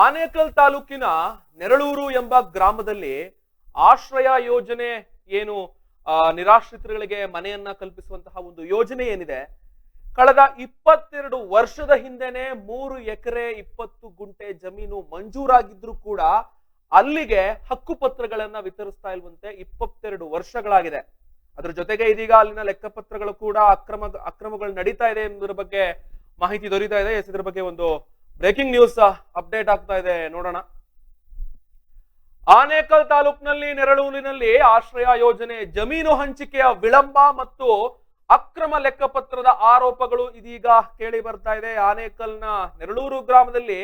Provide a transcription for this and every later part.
ಆನೇಕಲ್ ತಾಲೂಕಿನ ನೆರಳೂರು ಎಂಬ ಗ್ರಾಮದಲ್ಲಿ ಆಶ್ರಯ ಯೋಜನೆ ಏನು ನಿರಾಶ್ರಿತರಿಗೆ ಮನೆಯನ್ನ ಕಲ್ಪಿಸುವಂತಹ ಒಂದು ಯೋಜನೆ ಏನಿದೆ, ಕಳೆದ 22 ವರ್ಷದ ಹಿಂದೆನೆ 3 ಎಕರೆ 20 ಗುಂಟೆ ಜಮೀನು ಮಂಜೂರಾಗಿದ್ರು ಕೂಡ ಅಲ್ಲಿಗೆ ಹಕ್ಕುಪತ್ರಗಳನ್ನ ವಿತರಿಸ್ತಾ ಇಲ್ವಂತೆ 22 ವರ್ಷಗಳಾಗಿದೆ. ಅದ್ರ ಜೊತೆಗೆ ಇದೀಗ ಅಲ್ಲಿನ ಲೆಕ್ಕಪತ್ರಗಳು ಕೂಡ ಅಕ್ರಮಗಳು ನಡೀತಾ ಇದೆ ಎಂಬುದರ ಬಗ್ಗೆ ಮಾಹಿತಿ ದೊರೀತಾ ಇದೆ. ಇದರ ಬಗ್ಗೆ ಒಂದು ಬ್ರೇಕಿಂಗ್ ನ್ಯೂಸ್ ಅಪ್ಡೇಟ್ ಆಗ್ತಾ ಇದೆ, ನೋಡೋಣ. ಆನೇಕಲ್ ತಾಲೂಕಿನಲ್ಲಿ ನೆರಳೂರಿನಲ್ಲಿ ಆಶ್ರಯ ಯೋಜನೆ ಜಮೀನು ಹಂಚಿಕೆಯ ವಿಳಂಬ ಮತ್ತು ಅಕ್ರಮ ಲೆಕ್ಕಪತ್ರದ ಆರೋಪಗಳು ಇದೀಗ ಕೇಳಿ ಬರ್ತಾ ಇದೆ. ಆನೇಕಲ್ನ ನೆರಳೂರು ಗ್ರಾಮದಲ್ಲಿ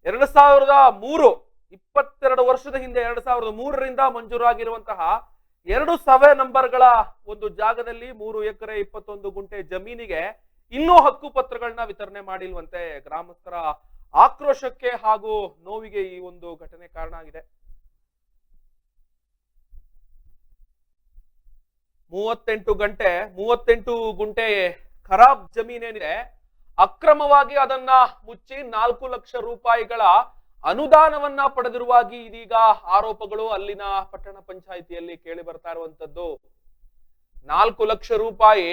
2003 22 ವರ್ಷದ ಹಿಂದೆ 2003ರಿಂದ ಮಂಜೂರಾಗಿರುವಂತಹ 2 ಸರ್ವೆ ನಂಬರ್ಗಳ ಒಂದು ಜಾಗದಲ್ಲಿ 3 ಎಕರೆ 21 ಗುಂಟೆ ಜಮೀನಿಗೆ ಇನ್ನೂ ಹಕ್ಕುಪತ್ರಗಳನ್ನ ವಿತರಣೆ ಮಾಡಿಲ್ವಂತೆ. ಗ್ರಾಮಸ್ಥರ ಆಕ್ರೋಶಕ್ಕೆ ಹಾಗೂ ನೋವಿಗೆ ಈ ಒಂದು ಘಟನೆ ಕಾರಣ ಆಗಿದೆ. 38 ಗುಂಟೆ ಖರಾಬ್ ಜಮೀನೇನಿದೆ, ಅಕ್ರಮವಾಗಿ ಅದನ್ನ ಮುಚ್ಚಿ 4 ಲಕ್ಷ ರೂಪಾಯಿಗಳ ಅನುದಾನವನ್ನ ಪಡೆದಿರುವಾಗಿ ಇದೀಗ ಆರೋಪಗಳು ಅಲ್ಲಿನ ಪಟ್ಟಣ ಪಂಚಾಯಿತಿಯಲ್ಲಿ ಕೇಳಿ ಬರ್ತಾ ಇರುವಂತದ್ದು. 4 ಲಕ್ಷ ರೂಪಾಯಿ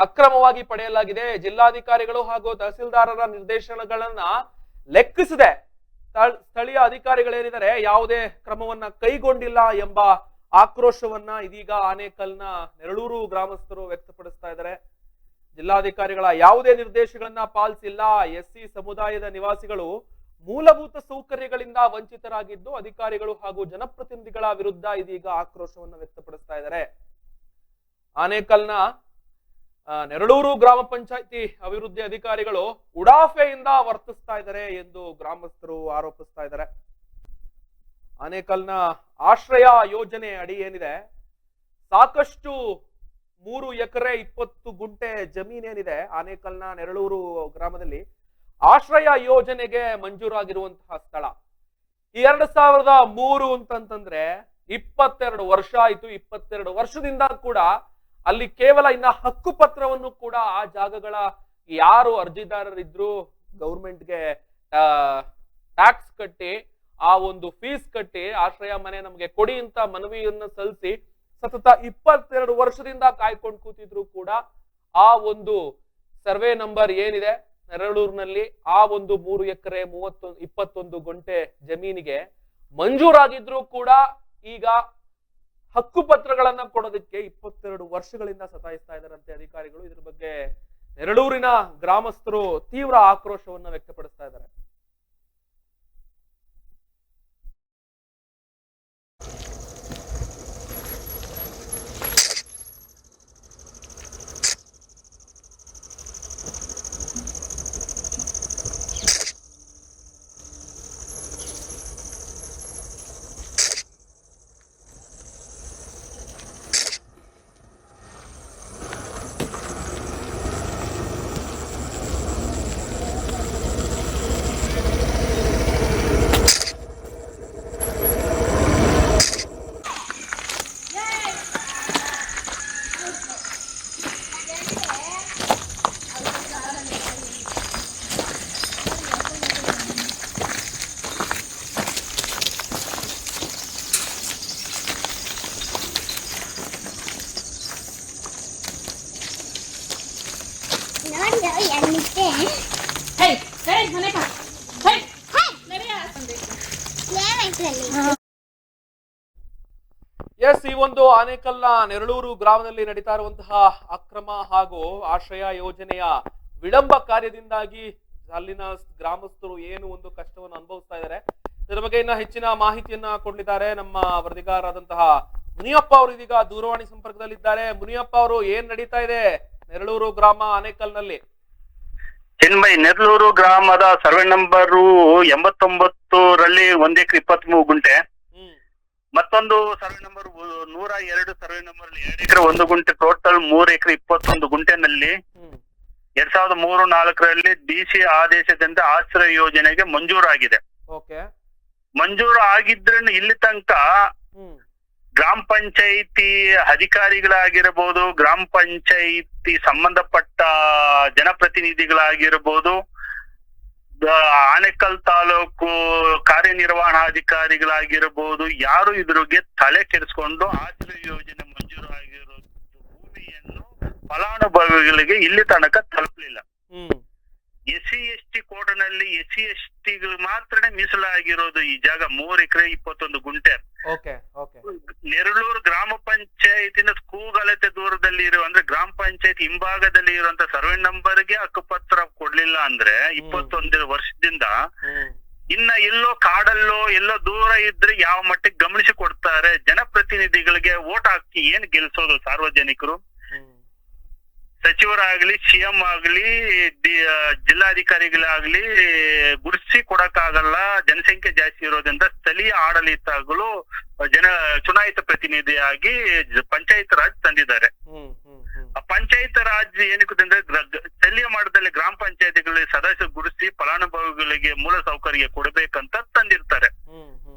ಅಕ್ರಮವಾಗಿ ಪಡೆಯಲಾಗಿದೆ. ಜಿಲ್ಲಾಧಿಕಾರಿಗಳು ಹಾಗೂ ತಹಸೀಲ್ದಾರರ ನಿರ್ದೇಶನಗಳನ್ನ ಲೆಕ್ಕಿಸದೆ ಸ್ಥಳೀಯ ಅಧಿಕಾರಿಗಳೇನಿದ್ದಾರೆ ಯಾವುದೇ ಕ್ರಮವನ್ನ ಕೈಗೊಂಡಿಲ್ಲ ಎಂಬ ಆಕ್ರೋಶವನ್ನ ಇದೀಗ ಆನೇಕಲ್ನ ನೆರಳೂರು ಗ್ರಾಮಸ್ಥರು ವ್ಯಕ್ತಪಡಿಸ್ತಾ ಇದ್ದಾರೆ. ಜಿಲ್ಲಾಧಿಕಾರಿಗಳ ಯಾವುದೇ ನಿರ್ದೇಶನಗಳನ್ನ ಪಾಲಿಸಿಲ್ಲ. ಎಸ್ಸಿ ಸಮುದಾಯದ ನಿವಾಸಿಗಳು ಮೂಲಭೂತ ಸೌಕರ್ಯಗಳಿಂದ ವಂಚಿತರಾಗಿದ್ದು ಅಧಿಕಾರಿಗಳು ಹಾಗೂ ಜನಪ್ರತಿನಿಧಿಗಳ ವಿರುದ್ಧ ಇದೀಗ ಆಕ್ರೋಶವನ್ನು ವ್ಯಕ್ತಪಡಿಸ್ತಾ ಇದ್ದಾರೆ. ಆನೇಕಲ್ನ ನೆರಳೂರು ಗ್ರಾಮ ಪಂಚಾಯಿತಿ ಅಭಿವೃದ್ಧಿ ಅಧಿಕಾರಿಗಳು ಉಡಾಫೆಯಿಂದ ವರ್ತಿಸ್ತಾ ಇದ್ದಾರೆ ಎಂದು ಗ್ರಾಮಸ್ಥರು ಆರೋಪಿಸ್ತಾ ಇದ್ದಾರೆ. ಆನೇಕಲ್ನ ಆಶ್ರಯ ಯೋಜನೆ ಅಡಿ ಏನಿದೆ, ಸಾಕಷ್ಟು 3 ಎಕರೆ 20 ಗುಂಟೆ ಜಮೀನೇನಿದೆ ಆನೇಕಲ್ನ ನೆರಳೂರು ಗ್ರಾಮದಲ್ಲಿ ಆಶ್ರಯ ಯೋಜನೆಗೆ ಮಂಜೂರಾಗಿರುವಂತಹ ಸ್ಥಳ. ಈ 2003 ಅಂತಂತಂದ್ರೆ 22 ವರ್ಷ ಆಯ್ತು. 22 ವರ್ಷದಿಂದ ಕೂಡ ಅಲ್ಲಿ ಕೇವಲ ಇನ್ನ ಹಕ್ಕುಪತ್ರವನ್ನು ಕೂಡ ಆ ಜಾಗಗಳ ಯಾರು ಅರ್ಜಿದಾರರಿದ್ರು ಗೌರ್ಮೆಂಟ್ಗೆ ಟ್ಯಾಕ್ಸ್ ಕಟ್ಟಿ ಆ ಒಂದು ಫೀಸ್ ಕಟ್ಟಿ ಆಶ್ರಯ ಮನೆ ನಮಗೆ ಕೊಡಿ ಅಂತ ಮನವಿಯನ್ನ ಸಲ್ಲಿಸಿ ಸತತ 22 ವರ್ಷದಿಂದ ಕಾಯ್ಕೊಂಡು ಕೂತಿದ್ರು ಕೂಡ ಆ ಒಂದು ಸರ್ವೆ ನಂಬರ್ ಏನಿದೆ ನೆರಳೂರಿನಲ್ಲಿ ಆ ಒಂದು 3 ಎಕರೆ 21 ಗುಂಟೆ ಜಮೀನಿಗೆ ಮಂಜೂರಾಗಿದ್ರು ಕೂಡ ಈಗ ಹಕ್ಕುಪತ್ರಗಳನ್ನ ಕೊಡೋದಕ್ಕೆ 22 ವರ್ಷಗಳಿಂದ ಸತಾಯಿಸ್ತಾ ಇದ್ದಾರಂತೆ ಅಧಿಕಾರಿಗಳು. ಇದ್ರ ಬಗ್ಗೆ ನೆರಳೂರಿನ ಗ್ರಾಮಸ್ಥರು ತೀವ್ರ ಆಕ್ರೋಶವನ್ನ ವ್ಯಕ್ತಪಡಿಸ್ತಾ ಇದ್ದಾರೆ. ಎಸ್, ಈ ಒಂದು ಆನೇಕಲ್ನ ನೆರಳೂರು ಗ್ರಾಮದಲ್ಲಿ ನಡೀತಾ ಇರುವಂತಹ ಅಕ್ರಮ ಹಾಗೂ ಆಶ್ರಯ ಯೋಜನೆಯ ವಿಳಂಬ ಕಾರ್ಯದಿಂದಾಗಿ ಅಲ್ಲಿನ ಗ್ರಾಮಸ್ಥರು ಏನು ಒಂದು ಕಷ್ಟವನ್ನು ಅನುಭವಿಸ್ತಾ ಇದ್ದಾರೆ. ಇದರ ಬಗ್ಗೆ ಇನ್ನ ಹೆಚ್ಚಿನ ಮಾಹಿತಿಯನ್ನ ಕೊಡಲಿದ್ದಾರೆ ನಮ್ಮ ವರದಿಗಾರರಾದಂತಹ ಮುನಿಯಪ್ಪ ಅವರು ಇದೀಗ ದೂರವಾಣಿ ಸಂಪರ್ಕದಲ್ಲಿದ್ದಾರೆ. ಮುನಿಯಪ್ಪ ಅವರು, ಏನ್ ನಡೀತಾ ಇದೆ ನೆರಳೂರು ಗ್ರಾಮ ಆನೇಕಲ್ನಲ್ಲಿ? ಚಿನ್ಮಯ್, ನೆರಳೂರು ಗ್ರಾಮದ ಸರ್ವೆ ನಂಬರ್ 89ರಲ್ಲಿ 1 ಎಕರೆ 23 ಗುಂಟೆ, ಮತ್ತೊಂದು ಸರ್ವೆ ನಂಬರ್ 102 ಸರ್ವೆ ನಂಬರ್ 2 ಎಕರೆ 1 ಗುಂಟೆ, ಟೋಟಲ್ 3 ಎಕರೆ 21 ಗುಂಟೆನಲ್ಲಿ 2003-4ರಲ್ಲಿ ಡಿಸಿ ಆದೇಶದಿಂದ ಆಶ್ರಯ ಯೋಜನೆಗೆ ಮಂಜೂರಾಗಿದೆ. ಮಂಜೂರು ಆಗಿದ್ರೆ ಇಲ್ಲಿ ತನಕ ಗ್ರಾಮ ಪಂಚಾಯಿತಿ ಅಧಿಕಾರಿಗಳಾಗಿರಬಹುದು, ಗ್ರಾಮ ಪಂಚಾಯಿತಿ ಸಂಬಂಧಪಟ್ಟ ಜನಪ್ರತಿನಿಧಿಗಳಾಗಿರಬಹುದು, ಆನೇಕಲ್ ತಾಲೂಕು ಕಾರ್ಯನಿರ್ವಹಣಾಧಿಕಾರಿಗಳಾಗಿರಬಹುದು, ಯಾರು ಇದ್ರಿಗೆ ತಲೆ ಕೆಡಿಸ್ಕೊಂಡು ಆಶ್ರಯ ಯೋಜನೆ ಮಂಜೂರು ಆಗಿರೋ ಭೂಮಿಯನ್ನು ಫಲಾನುಭವಿಗಳಿಗೆ ಇಲ್ಲಿ ತನಕ ತಲುಪಲಿಲ್ಲ. SC/ST ಕೋಟನಲ್ಲಿ SC/STಗಳು ಮಾತ್ರ ಮೀಸಲಾಗಿರೋದು ಈ ಜಾಗ 3 ಎಕರೆ 21 ಗುಂಟೆ. ನೆರಳೂರು ಗ್ರಾಮ ಪಂಚಾಯತಿನ ಕೂಗಲತೆ ದೂರದಲ್ಲಿ ಇರೋ ಅಂದ್ರೆ ಗ್ರಾಮ ಪಂಚಾಯತ್ ಹಿಂಭಾಗದಲ್ಲಿ ಇರುವಂತ ಸರ್ವೆ ನಂಬರ್ಗೆ ಹಕ್ಕುಪತ್ರ ಕೊಡ್ಲಿಲ್ಲ ಅಂದ್ರೆ 21 ವರ್ಷದಿಂದ ಇನ್ನ ಎಲ್ಲೋ ಕಾಡಲ್ಲೋ ಎಲ್ಲೋ ದೂರ ಇದ್ರೆ ಯಾವ ಮಟ್ಟಿಗೆ ಗಮನಿಸಿ ಕೊಡ್ತಾರೆ? ಜನಪ್ರತಿನಿಧಿಗಳಿಗೆ ವೋಟ್ ಹಾಕಿ ಏನ್ ಗೆಲ್ಸೋದು ಸಾರ್ವಜನಿಕರು? ಸಚಿವರಾಗ್ಲಿ, CM ಆಗ್ಲಿ, ಜಿಲ್ಲಾಧಿಕಾರಿಗಳಾಗ್ಲಿ ಗುರ್ಸಿ ಕೊಡಕ್ಕಾಗಲ್ಲ. ಜನಸಂಖ್ಯೆ ಜಾಸ್ತಿ ಇರೋದ್ರಿಂದ ಸ್ಥಳೀಯ ಆಡಳಿತಗಳು ಚುನಾಯಿತ ಪ್ರತಿನಿಧಿಯಾಗಿ ಪಂಚಾಯತ್ ರಾಜ್ ತಂದಿದ್ದಾರೆ. ಆ ಪಂಚಾಯತ್ ರಾಜ್ ಏನಕ್ಕೆ ಅಂದ್ರೆ ಸ್ಥಳೀಯ ಮಟ್ಟದಲ್ಲಿ ಗ್ರಾಮ ಪಂಚಾಯತಿಗಳಲ್ಲಿ ಸದಸ್ಯ ಗುರುಸಿ ಫಲಾನುಭವಿಗಳಿಗೆ ಮೂಲ ಸೌಕರ್ಯ ಕೊಡಬೇಕಂತ ತಂದಿರ್ತಾರೆ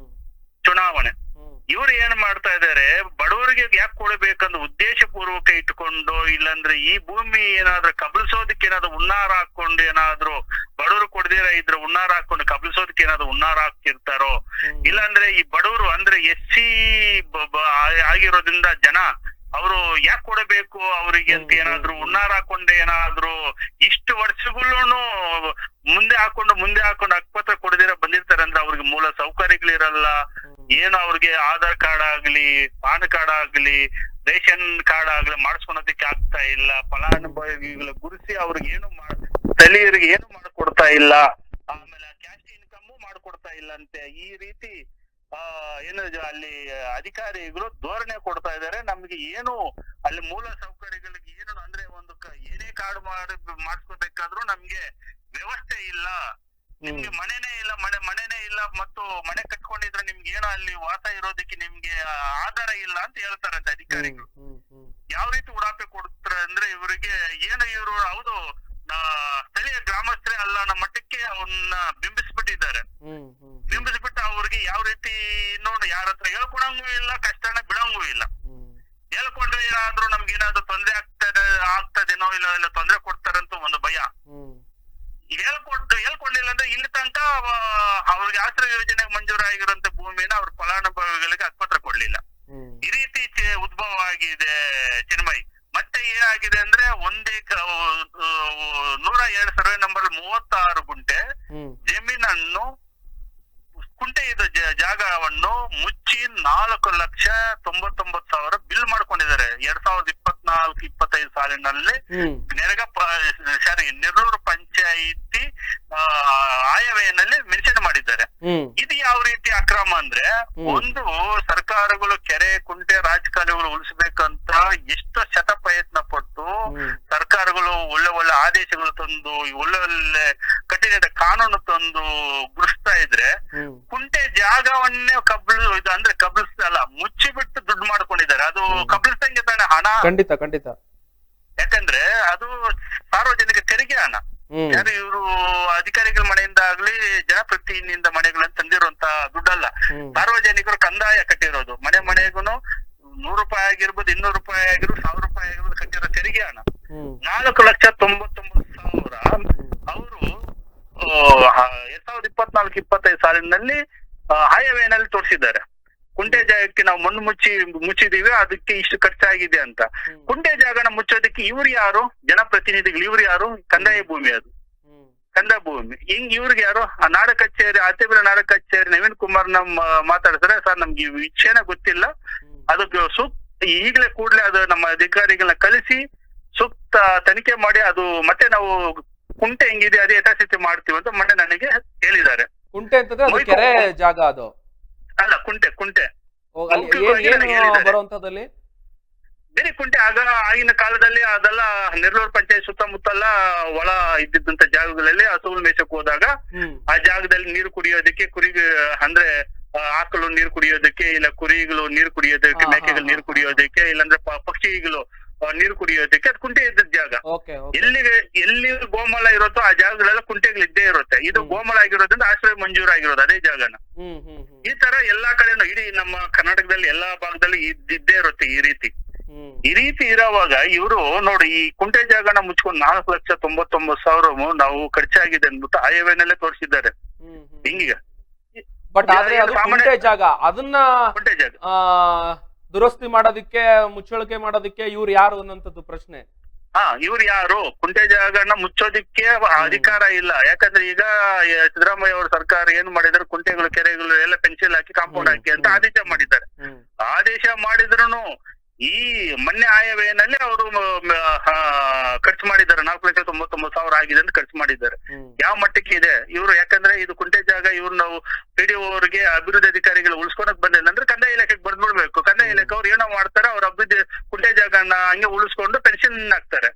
ಚುನಾವಣೆ. ಇವ್ರು ಏನ್ ಮಾಡ್ತಾ ಇದಾರೆ, ಬಡವರಿಗೆ ಯಾಕೆ ಕೊಡಬೇಕಂದ್ರೆ ಉದ್ದೇಶ ಪೂರ್ವಕ ಇಟ್ಕೊಂಡು, ಇಲ್ಲಾಂದ್ರೆ ಈ ಭೂಮಿ ಏನಾದ್ರು ಕಬಳಿಸೋದಕ್ಕೆ ಏನಾದ್ರು ಹುನ್ನಾರ ಹಾಕೊಂಡು, ಏನಾದ್ರು ಬಡವರು ಕೊಡದಿರ ಇದ್ರೆ ಹುನ್ನಾರ ಹಾಕೊಂಡು ಕಬಳಿಸೋದಕ್ಕೆ ಏನಾದ್ರು ಹುನ್ನಾರ ಹಾಕ್ತಿರ್ತಾರೋ, ಇಲ್ಲಾಂದ್ರೆ ಈ ಬಡವರು ಅಂದ್ರೆ SC ಆಗಿರೋದ್ರಿಂದ ಜನ ಅವರು ಯಾಕೆ ಕೊಡಬೇಕು ಅವರಿಗೆ ಅಂತ ಏನಾದ್ರು ಹುನ್ನಾರ ಹಾಕೊಂಡೆ ಏನಾದ್ರು ಇಷ್ಟು ವರ್ಷಗಳೂ ಮುಂದೆ ಹಾಕೊಂಡು ಹಕ್ಕುಪತ್ರ ಕೊಡದಿರ ಬಂದಿರ್ತಾರೆ ಅಂದ್ರೆ ಅವ್ರಿಗೆ ಮೂಲ ಸೌಕರ್ಯಗಳಿರಲ್ಲ. ಏನು ಅವ್ರಿಗೆ ಆಧಾರ್ ಕಾರ್ಡ್ ಆಗ್ಲಿ, ಪಾನ್ ಕಾರ್ಡ್ ಆಗ್ಲಿ, ರೇಷನ್ ಕಾರ್ಡ್ ಆಗ್ಲಿ ಮಾಡಿಸ್ಕೊಳೋದಕ್ಕೆ ಆಗ್ತಾ ಇಲ್ಲ. ಫಲಾನುಭವಿಗಳ ಗುರುಸಿ ಅವ್ರಿಗೆ ಸ್ಥಳೀಯರಿಗೆ ಏನು ಮಾಡ್ಕೊಡ್ತಾ ಇಲ್ಲ. ಆಮೇಲೆ ಕ್ಯಾಶ್ ಇನ್ಕಮ್ ಮಾಡ್ಕೊಡ್ತಾ ಇಲ್ಲ ಅಂತೆ. ಈ ರೀತಿ ಏನು ಅಲ್ಲಿ ಅಧಿಕಾರಿಗಳು ಧೋರಣೆ ಕೊಡ್ತಾ ಇದಾರೆ. ನಮ್ಗೆ ಏನು ಅಲ್ಲಿ ಮೂಲ ಸೌಕರ್ಯಗಳಿಗೆ ಏನು ಅಂದ್ರೆ ಒಂದು ಏನೇ ಕಾರ್ಡ್ ಮಾಡಿಸ್ಕೋಬೇಕಾದ್ರೂ ನಮ್ಗೆ ವ್ಯವಸ್ಥೆ ಇಲ್ಲ, ನಿಮ್ಗೆ ಮನೆನೇ ಇಲ್ಲ ಮತ್ತು ಮನೆ ಕಟ್ಕೊಂಡಿದ್ರೆ ನಿಮ್ಗೆ ಏನೋ ಅಲ್ಲಿ ವಾಸ ಇರೋದಕ್ಕೆ ನಿಮ್ಗೆ ಆಧಾರ ಇಲ್ಲ ಅಂತ ಹೇಳ್ತಾರಂತೆ ಅಧಿಕಾರಿಗಳು. ಯಾವ ರೀತಿ ಉಡಾಪೆ ಕೊಡ್ತಾರೆ ಅಂದ್ರೆ ಇವರಿಗೆ ಏನು ಇವರು ಹೌದು ಸ್ಥಳೀಯ ಗ್ರಾಮಸ್ಥರೇ ಅಲ್ಲ ಅನ್ನೋ ಮಟ್ಟಕ್ಕೆ ಅವನ್ನ ಬಿಂಬಿಸ್ಬಿಟ್ಟಿದ್ದಾರೆ. ಬಿಂಬಿಸ್ಬಿಟ್ಟು ಅವ್ರಿಗೆ ಯಾವ ರೀತಿ ನೋಡಿ ಯಾರ ಹತ್ರ ಹೇಳ್ಕೊಳಂಗೂ ಇಲ್ಲ, ಕಷ್ಟನ ಬಿಡಂಗೂ ಇಲ್ಲ. ಹೇಳ್ಕೊಂಡ್ರೆ ಏನಾದ್ರು ನಮ್ಗೆ ಏನಾದ್ರು ತೊಂದ್ರೆ ಆಗ್ತದೇನೋ ಇಲ್ಲ ತೊಂದ್ರೆ ಕೊಡ್ತಾರಂತ ಒಂದು ಭಯ. ಹೇಳ್ಕೊಂಡಿಲ್ಲ ಅಂದ್ರೆ ಇಲ್ಲಿ ತನಕ ಅವ್ರಿಗೆ ಆಶ್ರಯ ಯೋಜನೆಗೆ ಮಂಜೂರಾಗಿರುವಂತ ಭೂಮಿನ ಅವ್ರ ಫಲಾನುಭವಿಗಳಿಗೆ ಹಕ್ಕುಪತ್ರ ಕೊಡ್ಲಿಲ್ಲ. ಈ ರೀತಿ ಉದ್ಭವ ಆಗಿದೆ ಚಿನ್ಮಯ್. ಮತ್ತೆ ಏನಾಗಿದೆ ಅಂದ್ರೆ 102 ಸರ್ವೆ ನಂಬರ್ 36 ಗುಂಟೆ ಜಮೀನನ್ನು ಕುಂಟೆ ಇದ್ದ ಜಾಗವನ್ನು ಮುಚ್ಚಿ 4,99,000 ಬಿಲ್ ಮಾಡ್ಕೊಂಡಿದ್ದಾರೆ 2024-25 ಸಾಲಿನಲ್ಲಿ. ನೆರಳೂರು ಪಂಚಾಯಿತಿ ಆಯವ್ಯಯನಲ್ಲಿ ಮೆನ್ಷನ್ ಮಾಡಿದ್ದಾರೆ. ಇದು ಯಾವ ರೀತಿ ಅಕ್ರಮ ಅಂದ್ರೆ, ಒಂದು ಸರ್ಕಾರಗಳು ಕೆರೆ ಕುಂಟೆ ರಾಜಕಾಲುವೆಗಳು ಉಳಿಸ್ಬೇಕಂತ ಎಷ್ಟು ಶತ ಪ್ರಯತ್ನ ಪಟ್ಟು ಸರ್ಕಾರಗಳು ಒಳ್ಳೆ ಆದೇಶಗಳು ತಂದು ಒಳ್ಳೆ ಕಠಿಣ ಕಾನೂನು ತಂದು ಗುಡಿಸ್ತಾ ಇದ್ರೆ, ಕುಂಟೆ ಜಾಗವನ್ನೇ ಕಬಳಿಸಲ್ಲ ಮುಚ್ಚಿಬಿಟ್ಟು ದುಡ್ಡು ಮಾಡ್ಕೊಂಡಿದ್ದಾರೆ. ಅದು ಕಬಳಿಸಂಗೆ ತಾನೆ ಹಣ. ಖಂಡಿತ. ಯಾಕಂದ್ರೆ ಅದು ಸಾರ್ವಜನಿಕ ತೆರಿಗೆ ಹಣ. ಯಾರು ಇವರು ಅಧಿಕಾರಿಗಳ ಮನೆಯಿಂದ ಆಗ್ಲಿ ಜನಪ್ರತಿನಿಧಿಯಿಂದ ಮನೆಗಳನ್ನ ತಂದಿರುವಂತ ದುಡ್ಡಲ್ಲ. ಸಾರ್ವಜನಿಕರು ಕಂದಾಯ ಕಟ್ಟಿರೋದು ಮನೆಗೂ 100 ರೂಪಾಯಿ ಆಗಿರ್ಬೋದು, 200 ರೂಪಾಯಿ ಆಗಿರ್ಬೋದು, 1000 ರೂಪಾಯಿ ಆಗಿರ್ಬೋದು ಕಟ್ಟಿರೋ ತೆರಿಗೆ ಹಣ 4,99,000 ಅವರು 2024-25 ಸಾಲಿನಲ್ಲಿ ಆಯವ್ಯಯನಲ್ಲಿ ತೋರಿಸಿದ್ದಾರೆ. ಕುಂಟೆ ಜಾಗಕ್ಕೆ ನಾವು ಮಣ್ಣು ಮುಚ್ಚಿದೀವಿ, ಅದಕ್ಕೆ ಇಷ್ಟು ಖರ್ಚಾಗಿದೆ ಅಂತ. ಕುಂಟೆ ಜಾಗನ ಮುಚ್ಚೋದಕ್ಕೆ ಇವ್ರು ಯಾರು? ಜನಪ್ರತಿನಿಧಿಗಳು. ಇವ್ರು ಯಾರು? ಕಂದಾಯ ಭೂಮಿ. ಅದು ಕಂದಾಯ ಭೂಮಿ. ಇವ್ರಿಗೆ ಯಾರು? ನಾಡ ಕಚೇರಿ, ಆತೇಬಿಲ ನಾಡ ಕಚೇರಿ ನವೀನ್ ಕುಮಾರ್ ಮಾತಾಡ್ತಾರೆ, ಸರ್ ನಮ್ಗೆ ಈ ವಿಷಯನೇ ಗೊತ್ತಿಲ್ಲ, ಅದಕ್ಕೆ ಈಗಲೇ ಕೂಡಲೇ ಅದು ನಮ್ಮ ಅಧಿಕಾರಿಗಳನ್ನ ಕಳಿಸಿ ಸೂಕ್ತ ತನಿಖೆ ಮಾಡಿ ಅದು ಮತ್ತೆ ನಾವು ಕುಂಟೆ ಹೆಂಗಿದೆ ಅದೇ ಯಥಾಸ್ಥಿತಿ ಮಾಡ್ತೀವಿ ಅಂತ ಮೊನ್ನೆ ನನಗೆ ಹೇಳಿದ್ದಾರೆ. ಕುಂಟೆ ಅಂತಂದ್ರೆ ಕೆರೆ ಜಾಗ ಅದು ಅಲ್ಲ, ಕುಂಟೆ ಬರುವಂತದಲ್ಲಿ ಬೇರೆ ಕುಂಟೆ. ಆಗಿನ ಕಾಲದಲ್ಲಿ ಅದೆಲ್ಲ ನೆರಳೂರು ಪಂಚಾಯತ್ ಸುತ್ತಮುತ್ತಲ ಒಳ ಇದ್ದಿದ್ದಂತ ಜಾಗಗಳಲ್ಲಿ ಹಸುಗಳು ಮೇಯ್ಸಕ್ ಹೋದಾಗ ಆ ಜಾಗದಲ್ಲಿ ನೀರು ಕುಡಿಯೋದಕ್ಕೆ ಅಂದ್ರೆ ಆಕಳು ನೀರು ಕುಡಿಯೋದಕ್ಕೆ, ಇಲ್ಲ ಕುರಿಗಳು ನೀರು ಕುಡಿಯೋದಕ್ಕೆ, ಮೇಕೆಗಳು ನೀರು ಕುಡಿಯೋದಕ್ಕೆ, ಇಲ್ಲಾಂದ್ರೆ ಪಕ್ಷಿಗಳು ನೀರು ಕುಡಿಯೋದಕ್ಕೆ ಅದು ಕುಂಟೆ ಇದ್ದ ಜಾಗ. ಎಲ್ಲಿ ಗೋಮಾಳ ಇರುತ್ತೋ ಆ ಜಾಗಗಳೆಲ್ಲ ಕುಂಟೆಗಳು ಇದ್ದೇ ಇರುತ್ತೆ. ಇದು ಗೋಮಾಳ ಆಗಿರೋದ್ರಿಂದ ಆಶ್ರಯ ಮಂಜೂರು ಆಗಿರೋದು ಅದೇ ಜಾಗನ. ಈ ತರ ಎಲ್ಲಾ ಕಡೆನೂ ಇಡೀ ನಮ್ಮ ಕರ್ನಾಟಕದಲ್ಲಿ ಎಲ್ಲಾ ಭಾಗದಲ್ಲಿ ಇದ್ದೇ ಇರುತ್ತೆ ಈ ರೀತಿ. ಈ ರೀತಿ ಇರೋವಾಗ ಇವರು ನೋಡಿ ಈ ಕುಂಟೆ ಜಾಗನ ಮುಚ್ಕೊಂಡು 4,99,000 ನಾವು ಖರ್ಚಾಗಿದೆ ಅಂದ್ಬಿಟ್ಟು ಆಯವ್ಯನಲ್ಲೇ ತೋರಿಸಿದ್ದಾರೆ ಹಿಂಗೀಗ. ಬಟ್ ಆದ್ರೆ ಅದು ಕುಂಟೆ ಜಾಗ, ಅದನ್ನ ಕುಂಟೆ ಜಾಗ ದುರಸ್ತಿ ಮಾಡೋದಿಕ್ಕೆ, ಮುಚ್ಚಳಿಕೆ ಮಾಡೋದಿಕ್ಕೆ ಇವ್ರು ಯಾರು ಅನ್ನೋಂಥದ್ದು ಪ್ರಶ್ನೆ. ಇವ್ರು ಯಾರು? ಕುಂಟೆ ಜಾಗನ ಮುಚ್ಚೋದಿಕ್ಕೆ ಅಧಿಕಾರ ಇಲ್ಲ. ಯಾಕಂದ್ರೆ ಈಗ ಸಿದ್ದರಾಮಯ್ಯ ಅವರ ಸರ್ಕಾರ ಏನ್ ಮಾಡಿದಾರೆ, ಕುಂಟೆಗಳು ಕೆರೆಗಳು ಎಲ್ಲ ಪೆನ್ಸಿಲ್ ಹಾಕಿ ಕಾಂಪೌಂಡ್ ಹಾಕಿ ಅಂತ ಆದೇಶ ಮಾಡಿದ್ದಾರೆ. ಆದೇಶ ಮಾಡಿದ್ರು ಈ ಮೊನ್ನೆ ಆಯವ್ಯಯನಲ್ಲಿ ಅವರು ಖರ್ಚು ಮಾಡಿದ್ದಾರೆ. 4,99,000 ಆಗಿದೆ ಅಂತ ಖರ್ಚು ಮಾಡಿದ್ದಾರೆ. ಯಾವ ಮಟ್ಟಕ್ಕೆ ಇದೆ ಇವರು? ಯಾಕಂದ್ರೆ ಇದು ಕುಂಟೆ ಜಾಗ, ಇವ್ರು ನಾವು PDO ಅವರಿಗೆ ಅಭಿವೃದ್ಧಿ ಅಧಿಕಾರಿಗಳು ಉಳಿಸ್ಕೊಳಕ್ ಬಂದಿಲ್ಲ ಅಂದ್ರೆ ಕಂದಾಯ ಇಲಾಖೆಗೆ ಬರ್ದ್ಬಿಡ್ಬೇಕು. ಕಂದಾಯ ಇಲಾಖೆ ಅವ್ರು ಏನೋ ಮಾಡ್ತಾರೆ, ಅವ್ರ ಅಭಿವೃದ್ಧಿ ಕುಂಟೆ ಜಾಗನ ಹಂಗೆ ಉಳಿಸ್ಕೊಂಡು ಪೆನ್ಷನ್ ಹಾಕ್ತಾರೆ.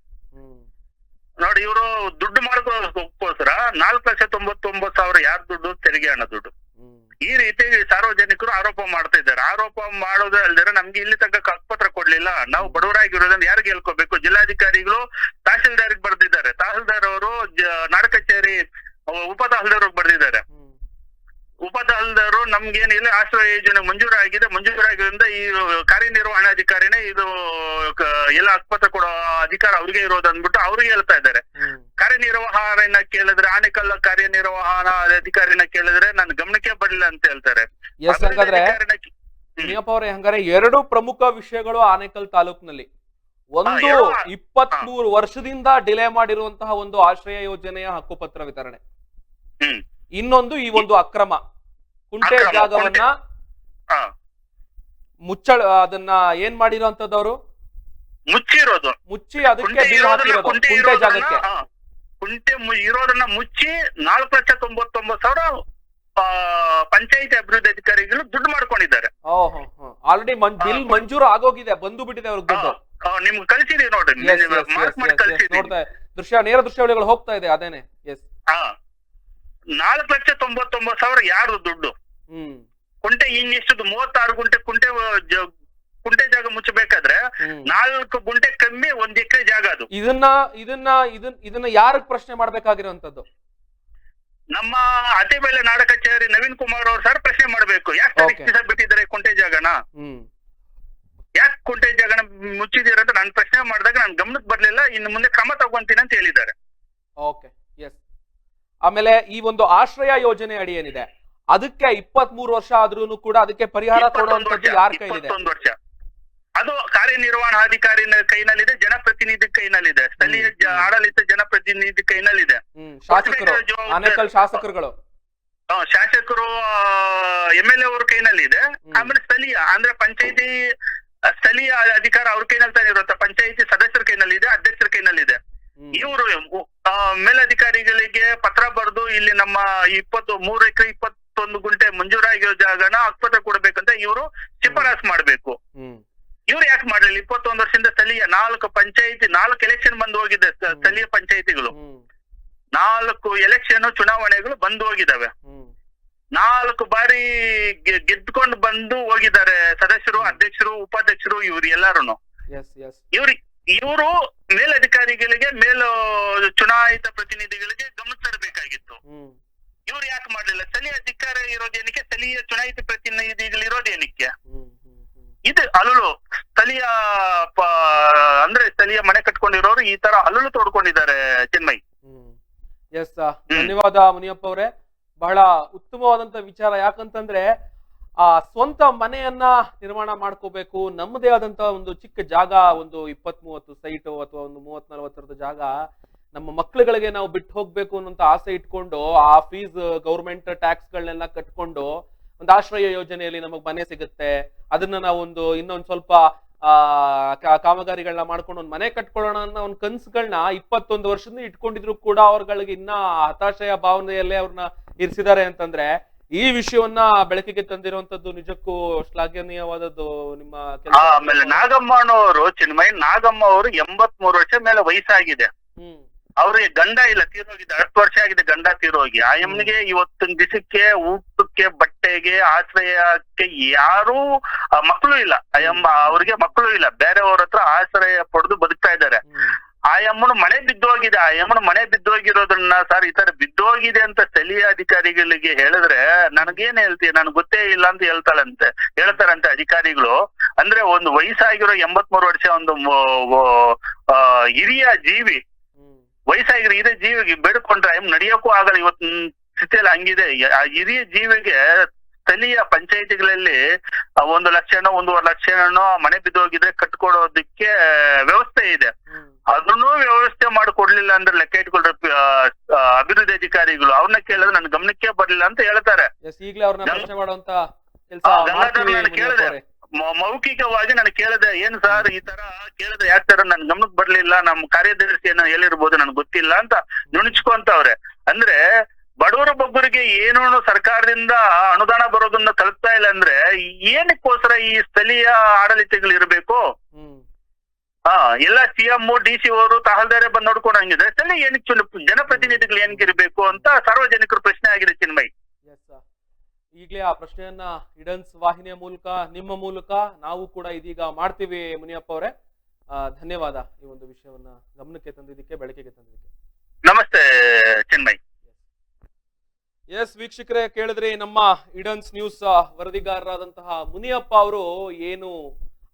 ನೋಡಿ ಇವರು ದುಡ್ಡು ಮಾಡ್ಕೋಸ್ಕರ 4,99,000 ಯಾರ್ ದುಡ್ಡು? ತೆರಿಗೆ ಹಣ ದುಡ್ಡು. ಈ ರೀತಿ ಸಾರ್ವಜನಿಕರು ಆರೋಪ ಮಾಡ್ತಾ ಇದ್ದಾರೆ. ಆರೋಪ ಮಾಡೋದೇ ಅಲ್ದಿರ ನಮ್ಗೆ ಇಲ್ಲಿ ತನಕ ಹಕ್ಕುಪತ್ರ ಕೊಡ್ಲಿಲ್ಲ, ನಾವು ಬಡವರಾಗಿರೋದನ್ನ ಯಾರಿಗೆ ಹೇಳ್ಕೋಬೇಕು? ಜಿಲ್ಲಾಧಿಕಾರಿಗಳು ತಹಸೀಲ್ದಾರ್ಗೆ ಬರ್ದಿದ್ದಾರೆ. ತಹಸೀಲ್ದಾರ್ ಅವರು ನಾಡ ಕಚೇರಿ ಉಪ ತಹಸೀಲ್ದಾರ್ ಬರ್ದಿದ್ದಾರೆ. ಉಪ ತಹಸೀಲ್ದಾರು ನಮ್ಗೇನಿಲ್ಲ, ಆಶ್ರಯ ಯೋಜನೆ ಮಂಜೂರಾಗಿರೋದ್ರಿಂದ ಈ ಕಾರ್ಯನಿರ್ವಹಣಾಧಿಕಾರಿನೇ ಇದು ಎಲ್ಲ ಹಕ್ಕುಪತ್ರ ಕೊಡೋ ಅಧಿಕಾರ ಅವ್ರಿಗೆ ಇರೋದು ಅಂದ್ಬಿಟ್ಟು ಅವ್ರಿಗೆ ಹೇಳ್ತಾ ಇದ್ದಾರೆ. ಕಾರ್ಯನಿರ್ವಹಣೆಯನ್ನ ಕೇಳಿದ್ರೆ, ಆನೇಕಲ್ ಕಾರ್ಯನಿರ್ವಹಣಾ ಅಧಿಕಾರಿನ ಕೇಳಿದ್ರೆ ನನ್ನ ಗಮನಕ್ಕೆ ಬರಲಿಲ್ಲ ಅಂತ ಹೇಳ್ತಾರೆ. ಹಂಗಾರೆ ಎರಡು ಪ್ರಮುಖ ವಿಷಯಗಳು ಆನೇಕಲ್ ತಾಲೂಕಿನಲ್ಲಿ. ಒಂದು 23 ವರ್ಷದಿಂದ ಡಿಲೇ ಮಾಡಿರುವಂತಹ ಒಂದು ಆಶ್ರಯ ಯೋಜನೆಯ ಹಕ್ಕುಪತ್ರ ವಿತರಣೆ, ಇನ್ನೊಂದು ಈ ಒಂದು ಅಕ್ರಮ ಕುಂಟೆ ಜಾಗವನ್ನ ಅದನ್ನ ಏನ್ ಮಾಡಿರೋಂಥದ್ದವರು ಮುಚ್ಚಿ ಅದಕ್ಕೆ ಬಿಲ್ ಹಾಕಿರೋದು ಕುಂಟೆ ಜಾಗಕ್ಕೆ. ಕುಂಟೆ ಇರೋದನ್ನ ಮುಚ್ಚಿ 4,99,000 ಪಂಚಾಯತಿ ಅಭಿವೃದ್ಧಿ ಅಧಿಕಾರಿಗಳು ದುಡ್ಡು ಮಾಡ್ಕೊಂಡಿದ್ದಾರೆ. ಆಲ್ರೆಡಿ ಬಿಲ್ ಮಂಜೂರು ಆಗೋಗಿದೆ, ಬಂದು ಬಿಟ್ಟಿದೆ ಅವ್ರಿಗೆ ದುಡ್ಡು. ನಿಮ್ಗೆ ಕಳ್ಸಿದೀವಿ ನೋಡ್ರಿ, ನೇರ ದೃಶ್ಯಾವಳಿಗಳು ಹೋಗ್ತಾ ಇದೆ. ಅದೇನೆ 4,99,000 ಯಾರು ದುಡ್ಡು? ಕುಂಟೆ ಇನ್ನೆಷ್ಟು 36 ಗುಂಟೆ ಕುಂಟೆ ಜಾಗ ಮುಚ್ಚಬೇಕಾದ್ರೆ 4 ಗುಂಟೆ ಕಮ್ಮಿ 1 ಎಕರೆ ಜಾಗ ಅದು. ಇದನ್ನ ಯಾರಿಗೆ ಪ್ರಶ್ನೆ ಮಾಡ್ಬೇಕಾಗಿರೋಂಥದ್ದು? ನಮ್ಮ ಅತಿಬೆಲೆ ನಾಡ ಕಚೇರಿ ನವೀನ್ ಕುಮಾರ್ ಅವ್ರು ಸರ್ ಪ್ರಶ್ನೆ ಮಾಡ್ಬೇಕು. ಯಾಕೆ ಬಿಟ್ಟಿದ್ದಾರೆ ಕುಂಟೆ ಜಾಗನ? ಯಾಕೆ ಕುಂಟೆ ಜಾಗನ ಮುಚ್ಚಿದೀರ ಅಂತ ನಾನು ಪ್ರಶ್ನೆ ಮಾಡಿದಾಗ ನನ್ ಗಮನಕ್ಕೆ ಬರ್ಲಿಲ್ಲ. ಇನ್ನು ಮುಂದೆ ಕ್ರಮ ತಗೊಂತೀನಿ ಅಂತ ಹೇಳಿದ್ದಾರೆ. Okay, yes. ಆಮೇಲೆ ಈ ಒಂದು ಆಶ್ರಯ ಯೋಜನೆ ಅಡಿ ಏನಿದೆ, ಅದಕ್ಕೆ 23 ವರ್ಷ ಆದ್ರೂ ಕೂಡ ಅದಕ್ಕೆ ಪರಿಹಾರ ಕೊಡುವಂತದ್ದು ಯಾರ ಕೈಲಿದೆ? 21 ವರ್ಷ. ಅದು ಕಾರ್ಯನಿರ್ವಹಣಾಧಿಕಾರಿನ ಕೈನಲ್ಲಿದೆ, ಜನಪ್ರತಿನಿಧಿ ಕೈನಲ್ಲಿದೆ, ಸ್ಥಳೀಯ ಆಡಳಿತ ಜನಪ್ರತಿನಿಧಿ ಕೈನಲ್ಲಿದೆ. ಆನೇಕಲ್ ಶಾಸಕರುಗಳು, ಶಾಸಕರು, MLA ಅವ್ರ ಕೈನಲ್ಲಿದೆ. ಆಮೇಲೆ ಸ್ಥಳೀಯ ಅಂದ್ರೆ ಪಂಚಾಯತಿ ಸ್ಥಳೀಯ ಅಧಿಕಾರ ಅವ್ರ ಕೈನಲ್ಲಿ ತಾನೇ ಇರುತ್ತೆ. ಪಂಚಾಯತಿ ಸದಸ್ಯರ ಕೈನಲ್ಲಿದೆ, ಅಧ್ಯಕ್ಷರ ಕೈನಲ್ಲಿದೆ. ಇವರು ಮೇಲಧಿಕಾರಿಗಳಿಗೆ ಪತ್ರ ಬರೆದು ಇಲ್ಲಿ ನಮ್ಮ 3 ಎಕರೆ 21 ಗುಂಟೆ ಮಂಜೂರಾಗಿರೋ ಜಾಗನ ಹಕ್ಕುಪತ್ರ ಕೊಡ್ಬೇಕಂತ ಇವರು ಶಿಫಾರಸ್ ಮಾಡ್ಬೇಕು. ಇವ್ರು ಯಾಕೆ ಮಾಡ್ಲಿಲ್ಲ? 21 ವರ್ಷದಿಂದ ಸ್ಥಳೀಯ 4 ಪಂಚಾಯತಿ 4 ಎಲೆಕ್ಷನ್ ಬಂದು ಹೋಗಿದೆ. ಸ್ಥಳೀಯ ಪಂಚಾಯತಿಗಳು 4 ಎಲೆಕ್ಷನ್ ಚುನಾವಣೆಗಳು ಬಂದು ಹೋಗಿದಾವೆ. 4 ಬಾರಿ ಗೆದ್ಕೊಂಡು ಬಂದು ಹೋಗಿದ್ದಾರೆ ಸದಸ್ಯರು, ಅಧ್ಯಕ್ಷರು, ಉಪಾಧ್ಯಕ್ಷರು, ಇವ್ರು ಎಲ್ಲಾರು. ಇವರು ಮೇಲಧಿಕಾರಿಗಳಿಗೆ, ಚುನಾಯಿತ ಪ್ರತಿನಿಧಿಗಳಿಗೆ ಗಮನ ತರಬೇಕಾಗಿತ್ತು. ಇವ್ರು ಯಾಕೆ ಮಾಡ್ಲಿಲ್ಲ? ಸ್ಥಳೀಯ ಅಧಿಕಾರ ಇರೋದೇನಕ್ಕೆ? ಸ್ಥಳೀಯ ಚುನಾಯಿತ ಪ್ರತಿನಿಧಿಗಳು ಇರೋದೇನಕ್ಕೆ? ಇದು ಅಲುಳು ಸ್ಥಳೀಯ ಅಂದ್ರೆ ಸ್ಥಳೀಯ ಮನೆ ಕಟ್ಕೊಂಡಿರೋರು ಈ ತರ ಅಲುಳು ತೋಡ್ಕೊಂಡಿದ್ದಾರೆ ಚಿನ್ಮಯ್. ಎಸ್, ಧನ್ಯವಾದ ಮುನಿಯಪ್ಪ ಅವರೇ. ಬಹಳ ಉತ್ತಮವಾದಂತ ವಿಚಾರ. ಯಾಕಂತಂದ್ರೆ ಆ ಸ್ವಂತ ಮನೆಯನ್ನ ನಿರ್ಮಾಣ ಮಾಡ್ಕೋಬೇಕು, ನಮ್ಮದೇ ಆದಂತ ಒಂದು ಚಿಕ್ಕ ಜಾಗ, ಒಂದು 20-30 ಸೈಟ್ ಅಥವಾ ಒಂದು 30-40 ಜಾಗ ನಮ್ಮ ಮಕ್ಳುಗಳಿಗೆ ನಾವು ಬಿಟ್ಟು ಹೋಗ್ಬೇಕು ಅನ್ನೋಂತ ಆಸೆ ಇಟ್ಕೊಂಡು ಆ ಫೀಸ್ ಗೌರ್ಮೆಂಟ್ ಟ್ಯಾಕ್ಸ್ ಗಳನ್ನೆಲ್ಲ ಕಟ್ಕೊಂಡು ಒಂದು ಆಶ್ರಯ ಯೋಜನೆಯಲ್ಲಿ ನಮಗ್ ಮನೆ ಸಿಗುತ್ತೆ, ಅದನ್ನ ನಾವು ಇನ್ನೊಂದ್ ಸ್ವಲ್ಪ ಕಾಮಗಾರಿಗಳನ್ನ ಮಾಡ್ಕೊಂಡು ಒಂದ್ ಮನೆ ಕಟ್ಕೊಳ್ಳೋಣ ಅನ್ನೋ ಒಂದ್ ಕನ್ಸುಗಳನ್ನ 21 ವರ್ಷದಿಂದ ಇಟ್ಕೊಂಡಿದ್ರು ಕೂಡ ಅವ್ರಗಳಿಗೆ ಇನ್ನ ಹತಾಶೆಯ ಭಾವನೆಯಲ್ಲೇ ಅವ್ರನ್ನ ಇರಿಸಿದ್ದಾರೆ ಅಂತಂದ್ರೆ ಈ ವಿಷಯವನ್ನ ಬೆಳಕಿಗೆ ತಂದಿರುವಂತದ್ದು ನಿಜಕ್ಕೂ ಶ್ಲಾಘನೀಯವಾದದ್ದು ನಿಮ್ಮ ಕೆಲಸ. ಆಮೇಲೆ ನಾಗಮ್ಮನವರು, ಚಿನ್ಮಯ್ ನಾಗಮ್ಮ ಅವರು 83 ವರ್ಷ ಮೇಲೆ ವಯಸ್ಸಾಗಿದೆ. ಅವ್ರಿಗೆ ಗಂಡ ಇಲ್ಲ, ತೀರೋಗಿದೆ. 10 ವರ್ಷ ಆಗಿದೆ ಗಂಡ ತೀರೋಗಿ. ಆ ಎಮ್ನಿಗೆ ಇವತ್ತಿನ ದಿವಸಕ್ಕೆ ಊಟಕ್ಕೆ, ಬಟ್ಟೆಗೆ, ಆಶ್ರಯಕ್ಕೆ ಯಾರೂ ಮಕ್ಕಳು ಇಲ್ಲ. ಅವ್ರಿಗೆ ಮಕ್ಕಳು ಇಲ್ಲ. ಬೇರೆಯವ್ರ ಹತ್ರ ಆಶ್ರಯ ಪಡೆದು ಬದುಕ್ತಾ ಇದ್ದಾರೆ. ಆ ಅಮ್ಮನ ಮನೆ ಬಿದ್ದೋಗಿದೆ. ಆ ಅಮ್ಮನ ಮನೆ ಬಿದ್ದೋಗಿರೋದನ್ನ ಸರ್ ಈ ತರ ಬಿದ್ದೋಗಿದೆ ಅಂತ ಸ್ಥಳೀಯ ಅಧಿಕಾರಿಗಳಿಗೆ ಹೇಳಿದ್ರೆ ನನಗೇನ್ ಹೇಳ್ತೀಯ, ನನ್ಗೆ ಗೊತ್ತೇ ಇಲ್ಲ ಅಂತ ಹೇಳ್ತಾರಂತೆ ಅಧಿಕಾರಿಗಳು. ಅಂದ್ರೆ ಒಂದು ವಯಸ್ಸಾಗಿರೋ 83 ವರ್ಷ ಒಂದು ಹಿರಿಯ ಜೀವಿ, ವಯಸ್ಸಾಗಿರೋ ಹಿರಿಯ ಜೀವಿಗೆ ಬೇಡ್ಕೊಂಡ್ರೆ ನಡೆಯೋಕ್ಕೂ ಆಗಲ್ಲ ಇವತ್ತಿನ ಸ್ಥಿತಿಯಲ್ಲಿ ಹಂಗಿದೆ. ಆ ಹಿರಿಯ ಜೀವಿಗೆ ಸ್ಥಳೀಯ ಪಂಚಾಯಿತಿಗಳಲ್ಲಿ 1 ಲಕ್ಷನೋ 1.5 ಲಕ್ಷನೋ ಮನೆ ಬಿದ್ದೋಗಿದ್ರೆ ಕಟ್ಕೊಡೋದಕ್ಕೆ ವ್ಯವಸ್ಥೆ ಇದೆ. ಅದನ್ನೂ ವ್ಯವಸ್ಥೆ ಮಾಡಿಕೊಡ್ಲಿಲ್ಲ ಅಂದ್ರೆ ಲೆಕ್ಕ ಇಟ್ಕೊಳ್ರೆ ಅಭಿವೃದ್ಧಿ ಅಧಿಕಾರಿಗಳು ಅವ್ರನ್ನ ಕೇಳಿದ್ರೆ ನನ್ ಗಮನಕ್ಕೆ ಬರ್ಲಿಲ್ಲ ಅಂತ ಹೇಳ್ತಾರೆ. ಗಂಗಾಧರ್ ನಾನು ಕೇಳಿದೆ, ಮೌಖಿಕವಾಗಿ ನಾನು ಕೇಳಿದೆ, ಏನ್ ಸರ್ ಈ ತರ ಕೇಳಿದ್ರೆ ಯಾಕೆ ಸರ್ ನನ್ ಗಮನಕ್ಕೆ ಬರ್ಲಿಲ್ಲ, ನಮ್ ಕಾರ್ಯದರ್ಶಿ ಏನೋ ಹೇಳಿರ್ಬೋದು ನನ್ಗೆ ಗೊತ್ತಿಲ್ಲ ಅಂತ ನುಣುಚ್ಕೊಂತವ್ರೆ. ಅಂದ್ರೆ ಬಡವರ ಬಗ್ಗರಿಗೆ ಏನೋ ಸರ್ಕಾರದಿಂದ ಅನುದಾನ ಬರೋದನ್ನ ತಲುಪ್ತಾ ಇಲ್ಲ ಅಂದ್ರೆ ಏನಕ್ಕೋಸ್ಕರ ಈ ಸ್ಥಳೀಯ ಆಡಳಿತಗಳು ಇರಬೇಕು? ಎಲ್ಲ CM DC ಅವರು ತಹಲ್ದಾರೆ ಬಂದ್ ನೋಡ್ಕೊಂಡಂಗಿದ್ರೆ ಸ್ಥಳೀಯ ಏನಕ್ಕೆ ಜನಪ್ರತಿನಿಧಿಗಳು ಏನಕ್ಕೆ ಇರಬೇಕು ಅಂತ ಸಾರ್ವಜನಿಕರ ಪ್ರಶ್ನೆ ಆಗಿದೆ ಚಿನ್ಮಯ್. ಈಗಲೇ ಆ ಪ್ರಶ್ನೆಯನ್ನ ಇಡನ್ಸ್ ವಾಹಿನಿಯ ಮೂಲಕ ನಿಮ್ಮ ಮೂಲಕ ನಾವು ಕೂಡ ಇದೀಗ ಮಾಡ್ತೀವಿ. ಮುನಿಯಪ್ಪ ಅವರೇ, ಧನ್ಯವಾದ ಈ ಒಂದು ವಿಷಯವನ್ನ ಗಮನಕ್ಕೆ ತಂದಿದ್ದಕ್ಕೆ, ಬೆಳಕಿಗೆ ತಂದಿದ್ದಕ್ಕೆ. ನಮಸ್ತೆ ಚಿನ್ಮಯ್. ಎಸ್ ವೀಕ್ಷಕರೇ, ಕೇಳಿದ್ರಿ ನಮ್ಮ ಇಡನ್ಸ್ ನ್ಯೂಸ್ ವರದಿಗಾರರಾದಂತಹ ಮುನಿಯಪ್ಪ ಅವರು ಏನು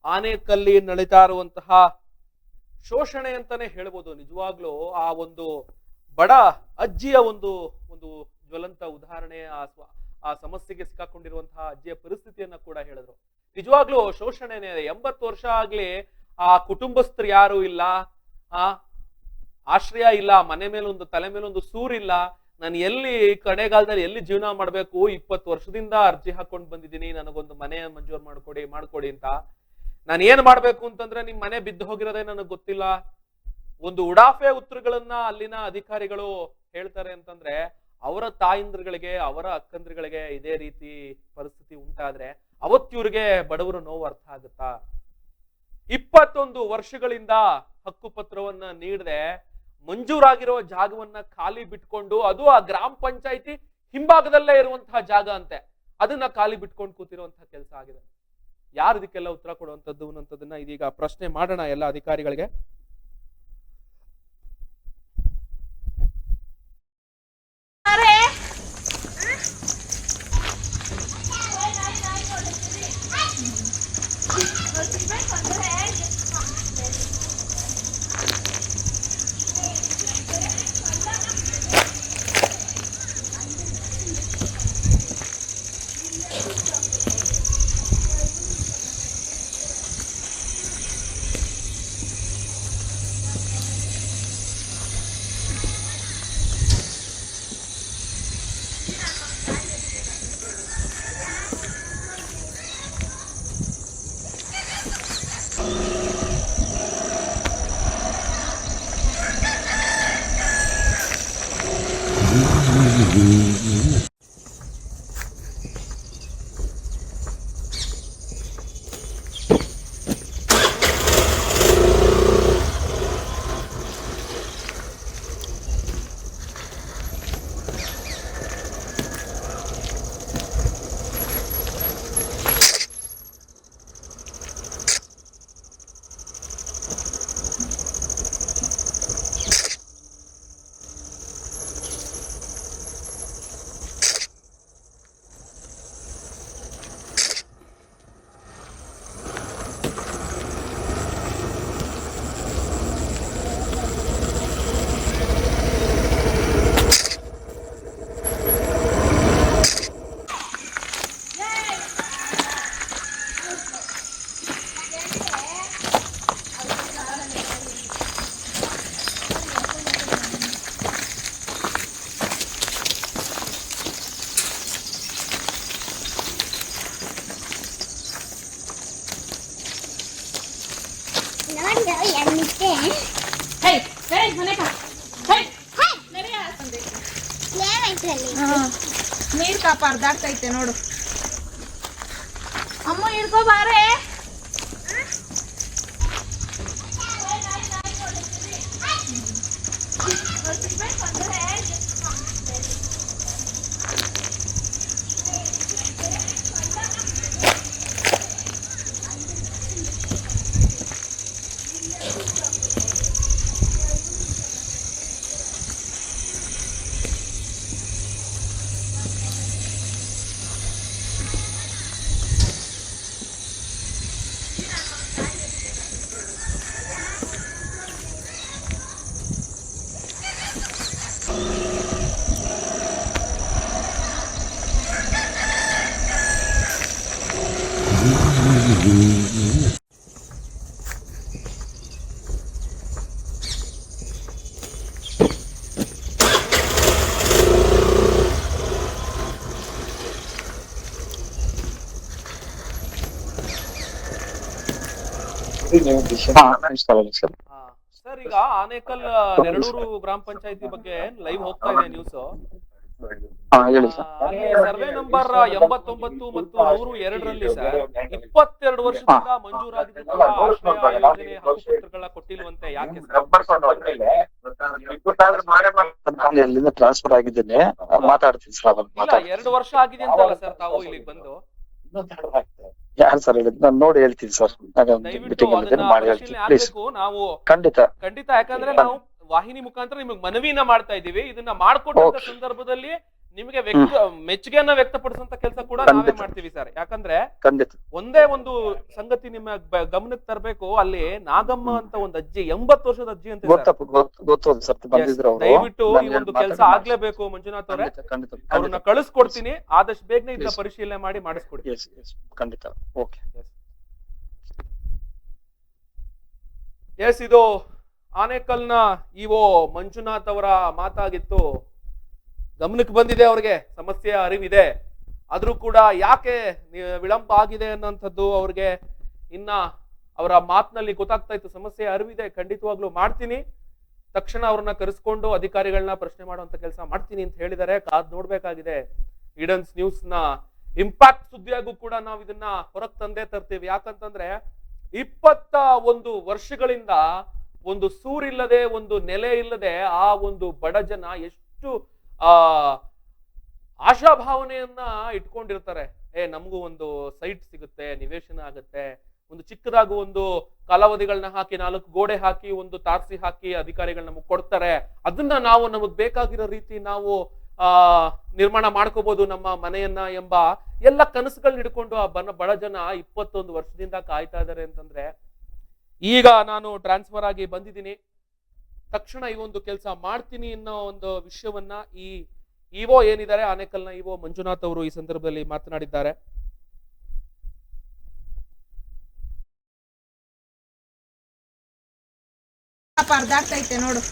ಆನೇಕಲ್ಲಿ ನಡೀತಾ ಇರುವಂತಹ ಶೋಷಣೆ ಅಂತಾನೆ ಹೇಳ್ಬೋದು. ನಿಜವಾಗ್ಲೂ ಆ ಒಂದು ಬಡ ಅಜ್ಜಿಯ ಒಂದು ಜ್ವಲಂತ ಉದಾಹರಣೆ, ಆ ಸಮಸ್ಯೆಗೆ ಸಿಕ್ಕಾಕೊಂಡಿರುವಂತಹ ಅಜ್ಜಿಯ ಪರಿಸ್ಥಿತಿಯನ್ನ ಕೂಡ ಹೇಳಿದ್ರು. ನಿಜವಾಗ್ಲೂ ಶೋಷಣೆನೇ. 80 ವರ್ಷ ಆಗ್ಲಿ ಆ ಕುಟುಂಬಸ್ಥರು ಯಾರು ಇಲ್ಲ, ಆಶ್ರಯ ಇಲ್ಲ, ಮನೆ ಮೇಲೊಂದು ತಲೆ ಮೇಲೊಂದು ಸೂರಿಲ್ಲ. ನಾನು ಎಲ್ಲಿ ಕಡೆಗಾಲದಲ್ಲಿ ಎಲ್ಲಿ ಜೀವನ ಮಾಡ್ಬೇಕು? 20 ವರ್ಷದಿಂದ ಅರ್ಜಿ ಹಾಕೊಂಡು ಬಂದಿದ್ದೀನಿ, ನನಗೊಂದು ಮನೆ ಮಂಜೂರು ಮಾಡ್ಕೊಡಿ ಅಂತ. ನಾನು ಏನ್ ಮಾಡ್ಬೇಕು ಅಂತಂದ್ರೆ ನಿಮ್ ಮನೆ ಬಿದ್ದು ಹೋಗಿರೋದೇ ನನಗೆ ಗೊತ್ತಿಲ್ಲ. ಒಂದು ಉಡಾಫೆ ಉತ್ತರಗಳನ್ನ ಅಲ್ಲಿನ ಅಧಿಕಾರಿಗಳು ಹೇಳ್ತಾರೆ ಅಂತಂದ್ರೆ ಅವರ ತಾಯಿಂದ್ರಗಳಿಗೆ, ಅವರ ಅಕ್ಕಂದ್ರಗಳಿಗೆ ಇದೇ ರೀತಿ ಪರಿಸ್ಥಿತಿ ಉಂಟಾದ್ರೆ ಅವತ್ತಿವ್ರಿಗೆ ಬಡವರ ನೋವು ಅರ್ಥ ಆಗುತ್ತಾ? 21 ವರ್ಷಗಳಿಂದ ಹಕ್ಕುಪತ್ರವನ್ನ ನೀಡದೆ ಮಂಜೂರಾಗಿರೋ ಜಾಗವನ್ನ ಖಾಲಿ ಬಿಟ್ಕೊಂಡು, ಅದು ಆ ಗ್ರಾಮ ಪಂಚಾಯಿತಿ ಹಿಂಭಾಗದಲ್ಲೇ ಇರುವಂತಹ ಜಾಗ ಅಂತೆ, ಅದನ್ನ ಖಾಲಿ ಬಿಟ್ಕೊಂಡು ಕೂತಿರುವಂತಹ ಕೆಲಸ ಆಗಿದೆ. ಯಾರು ಇದಕ್ಕೆಲ್ಲ ಉತ್ತರ ಕೊಡುವಂಥದ್ದು ಅನ್ನೋದನ್ನ ಇದೀಗ ಪ್ರಶ್ನೆ ಮಾಡೋಣ ಎಲ್ಲ ಅಧಿಕಾರಿಗಳಿಗೆ. ನೀರ್ ಕಾಪಾಡ್ದಾಗ್ತೈತೆ ನೋಡು. ಅಮ್ಮ ಹಿಡ್ಕೋ ಬಾರೆ. ಸರ್, ಈಗ ಆನೇಕಲ್ ನೆರಳೂರು ಗ್ರಾಮ ಪಂಚಾಯತಿ ಬಗ್ಗೆ ಲೈವ್ ಹೋಗ್ತಾ ಇದೆ ನ್ಯೂಸ್. ಹೇಳಿ ಸರ್. ಅಲ್ಲಿ ಸರ್ವೆ ನಂಬರ್ 89 ಮತ್ತು 102ರಲ್ಲಿ ಸರ್ 22 ವರ್ಷದಿಂದ ಮಂಜೂರಾಗಿದ್ದ ಆಶ್ರಯ ಯೋಜನೆ ಹಕ್ಕುಪತ್ರಗಳ ಕೊಟ್ಟಿಲ್ವಂತೆ. ಯಾಕೆ ನಾನು ಎಲ್ಲಿಂದ ಟ್ರಾನ್ಸ್ಫರ್ ಆಗಿದ್ದೇನೆ, ಮಾತಾಡ್ತೀನಿ ಸರ್. ಇಲ್ಲ, 2 ವರ್ಷ ಆಗಿದೆ ಅಂತಲ್ಲ ಸರ್ ತಾವು ಇಲ್ಲಿಗೆ ಬಂದು? ಯಾರು ಸರ್ ಹೇಳಿದ್? ನಾನು ನೋಡಿ ಹೇಳ್ತೀನಿ ಸರ್. ದಯವಿಟ್ಟು ಅದನ್ನ ಪರಿಶೀಲನೆ ಆಗ್ಬೇಕು. ನಾವು ಖಂಡಿತ ಖಂಡಿತ, ಯಾಕಂದ್ರೆ ನಾವು ವಾಹಿನಿ ಮುಖಾಂತರ ನಿಮಗೆ ಮನವಿನ ಮಾಡ್ತಾ ಇದೀವಿ. ಇದನ್ನ ಮಾಡ್ಕೊಟ್ಟಂತ ಸಂದರ್ಭದಲ್ಲಿ ನಿಮಗೆ ಮೆಚ್ಚುಗೆಯನ್ನ ವ್ಯಕ್ತಪಡಿಸುವಂತ ಕೆಲಸ ಕೂಡ ನಾವೇ ಮಾಡ್ತೀವಿ ಸರ್. ಯಾಕಂದ್ರೆ ಖಂಡಿತ ಒಂದೇ ಒಂದು ಸಂಗತಿ ನಿಮ್ಮ ಗಮನಕ್ಕೆ ತರಬೇಕು. ಅಲ್ಲಿ ನಾಗಮ್ಮ ಅಂತ ಒಂದು ಅಜ್ಜಿ, 80 ವರ್ಷದ ಅಜ್ಜಿ ಅಂತ. ಗೊತ್ತೋದು ಸರ್, ಬಂದಿದ್ರು ಅವರು. ದಯವಿಟ್ಟು ಈ ಒಂದು ಕೆಲಸ ಆಗ್ಲೇಬೇಕು ಮಂಜುನಾಥ್ ಅವರೇ. ಅವ್ರನ್ನ ಕಳಿಸ್ಕೊಡ್ತೀನಿ, ಆದಷ್ಟು ಬೇಗನೆ ಇದನ್ನ ಪರಿಶೀಲನೆ ಮಾಡಿ ಮಾಡಿಸ್ಕೊಡಿ. ಖಂಡಿತ. ಓಕೆ. ಎಸ್, ಇದು ಆನೇಕಲ್ನ ಇಒ ಮಂಜುನಾಥ್ ಅವರ ಮಾತಾಗಿತ್ತು. ಗಮನಕ್ಕೆ ಬಂದಿದೆ, ಅವ್ರಿಗೆ ಸಮಸ್ಯೆಯ ಅರಿವಿದೆ, ಆದ್ರೂ ಕೂಡ ಯಾಕೆ ವಿಳಂಬ ಆಗಿದೆ ಅನ್ನೋಂಥದ್ದು ಅವ್ರಿಗೆ ಇನ್ನ ಅವರ ಮಾತಿನಲ್ಲಿ ಗೊತ್ತಾಗ್ತಾ ಇತ್ತು. ಸಮಸ್ಯೆಯ ಅರಿವಿದೆ, ಖಂಡಿತವಾಗ್ಲೂ ಮಾಡ್ತೀನಿ, ತಕ್ಷಣ ಅವ್ರನ್ನ ಕರೆಸ್ಕೊಂಡು ಅಧಿಕಾರಿಗಳನ್ನ ಪ್ರಶ್ನೆ ಮಾಡುವಂತ ಕೆಲಸ ಮಾಡ್ತೀನಿ ಅಂತ ಹೇಳಿದ್ದಾರೆ. ಕಾದ್ ನೋಡ್ಬೇಕಾಗಿದೆ. ಈಡನ್ಸ್ ನ್ಯೂಸ್ ನ ಇಂಪ್ಯಾಕ್ಟ್ ಸುದ್ದಿಯಾಗೂ ಕೂಡ ನಾವು ಇದನ್ನ ಹೊರಗೆ ತಂದೆ ತರ್ತೀವಿ. ಯಾಕಂತಂದ್ರೆ 21 ವರ್ಷಗಳಿಂದ ಒಂದು ಸೂರಿಲ್ಲದೆ, ಒಂದು ನೆಲೆ ಇಲ್ಲದೆ ಆ ಒಂದು ಬಡ ಜನ ಎಷ್ಟು ಆಶಾಭಾವನೆಯನ್ನ ಇಟ್ಕೊಂಡಿರ್ತಾರೆ. ನಮಗೂ ಒಂದು ಸೈಟ್ ಸಿಗುತ್ತೆ, ನಿವೇಶನ ಆಗುತ್ತೆ, ಒಂದು ಚಿಕ್ಕದಾಗೂ ಒಂದು ಕಾಲಾವಧಿಗಳನ್ನ ಹಾಕಿ 4 ಗೋಡೆ ಹಾಕಿ ಒಂದು ತಾರಸಿ ಹಾಕಿ ಅಧಿಕಾರಿಗಳು ನಮಗ್ ಕೊಡ್ತಾರೆ. ಅದನ್ನ ನಾವು ನಮಗ್ ಬೇಕಾಗಿರೋ ರೀತಿ ನಾವು ನಿರ್ಮಾಣ ಮಾಡ್ಕೋಬಹುದು ನಮ್ಮ ಮನೆಯನ್ನ ಎಂಬ ಎಲ್ಲ ಕನಸುಗಳನ್ನ ಹಿಡ್ಕೊಂಡು ಆ ಬಡ ಜನ 21 ವರ್ಷದಿಂದ ಕಾಯ್ತಾ ಇದ್ದಾರೆ ಅಂತಂದ್ರೆ, ಈಗ ನಾನು ಟ್ರಾನ್ಸ್ಫರ್ ಆಗಿ ಬಂದಿದ್ದೀನಿ, ತಕ್ಷಣ ಈ ಒಂದು ಕೆಲಸ ಮಾಡ್ತೀನಿ ಅನ್ನೋ ಒಂದು ವಿಷಯವನ್ನ ಈ ಇಒ ಏನಿದ್ದಾರೆ, ಆನೇಕಲ್ನ ಇಒ ಮಂಜುನಾಥ್ ಅವರು ಈ ಸಂದರ್ಭದಲ್ಲಿ ಮಾತನಾಡಿದ್ದಾರೆ. ಪರದಾಡ್ತೈತೆ ನೋಡು.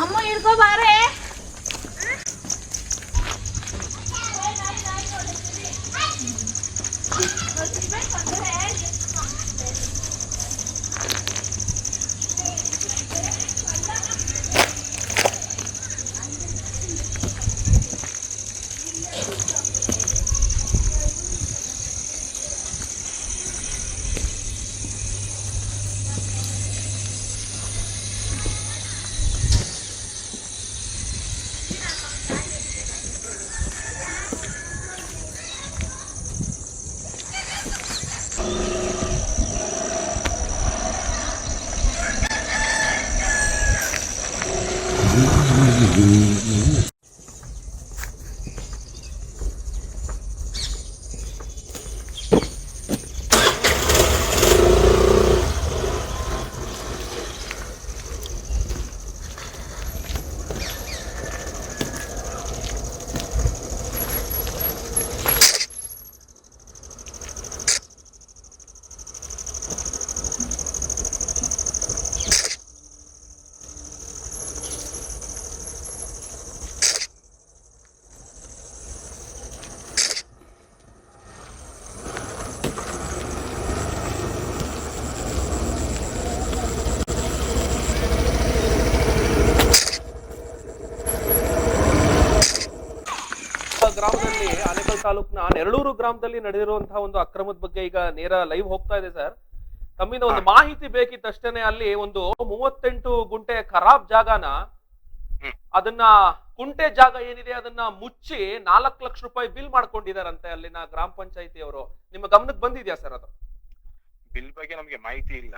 ಅಮ್ಮ ಹಿಡ್ಕೋ ಬಾರೆ. ಗ್ರಾಮದಲ್ಲಿ, ಆನೇಕಲ್ ತಾಲೂಕಿನ ನೆರಳೂರು ಗ್ರಾಮದಲ್ಲಿ ನಡೆದಿರುವಂತಹ ಒಂದು ಅಕ್ರಮದ ಬಗ್ಗೆ ಈಗ ನೇರ ಲೈವ್ ಹೋಗ್ತಾ ಇದೆ ಸರ್. ತಮ್ಮಿಂದ ಒಂದು ಮಾಹಿತಿ ಬೇಕಿತ್ತು ಅಷ್ಟೇನೆ. ಅಲ್ಲಿ ಒಂದು 38 ಗುಂಟೆ ಖರಾಬ್ ಜಾಗನ, ಅದನ್ನ ಕುಂಟೆ ಜಾಗ ಏನಿದೆ ಅದನ್ನ ಮುಚ್ಚಿ 4 ಲಕ್ಷ ರೂಪಾಯಿ ಬಿಲ್ ಮಾಡ್ಕೊಂಡಿದಾರಂತೆ ಅಲ್ಲಿನ ಗ್ರಾಮ ಪಂಚಾಯತಿ ಅವರು. ನಿಮ್ಮ ಗಮನಕ್ಕೆ ಬಂದಿದ್ಯಾ ಸರ್ ಅದು? ಬಿಲ್ ಬಗ್ಗೆ ನಮ್ಗೆ ಮಾಹಿತಿ ಇಲ್ಲ.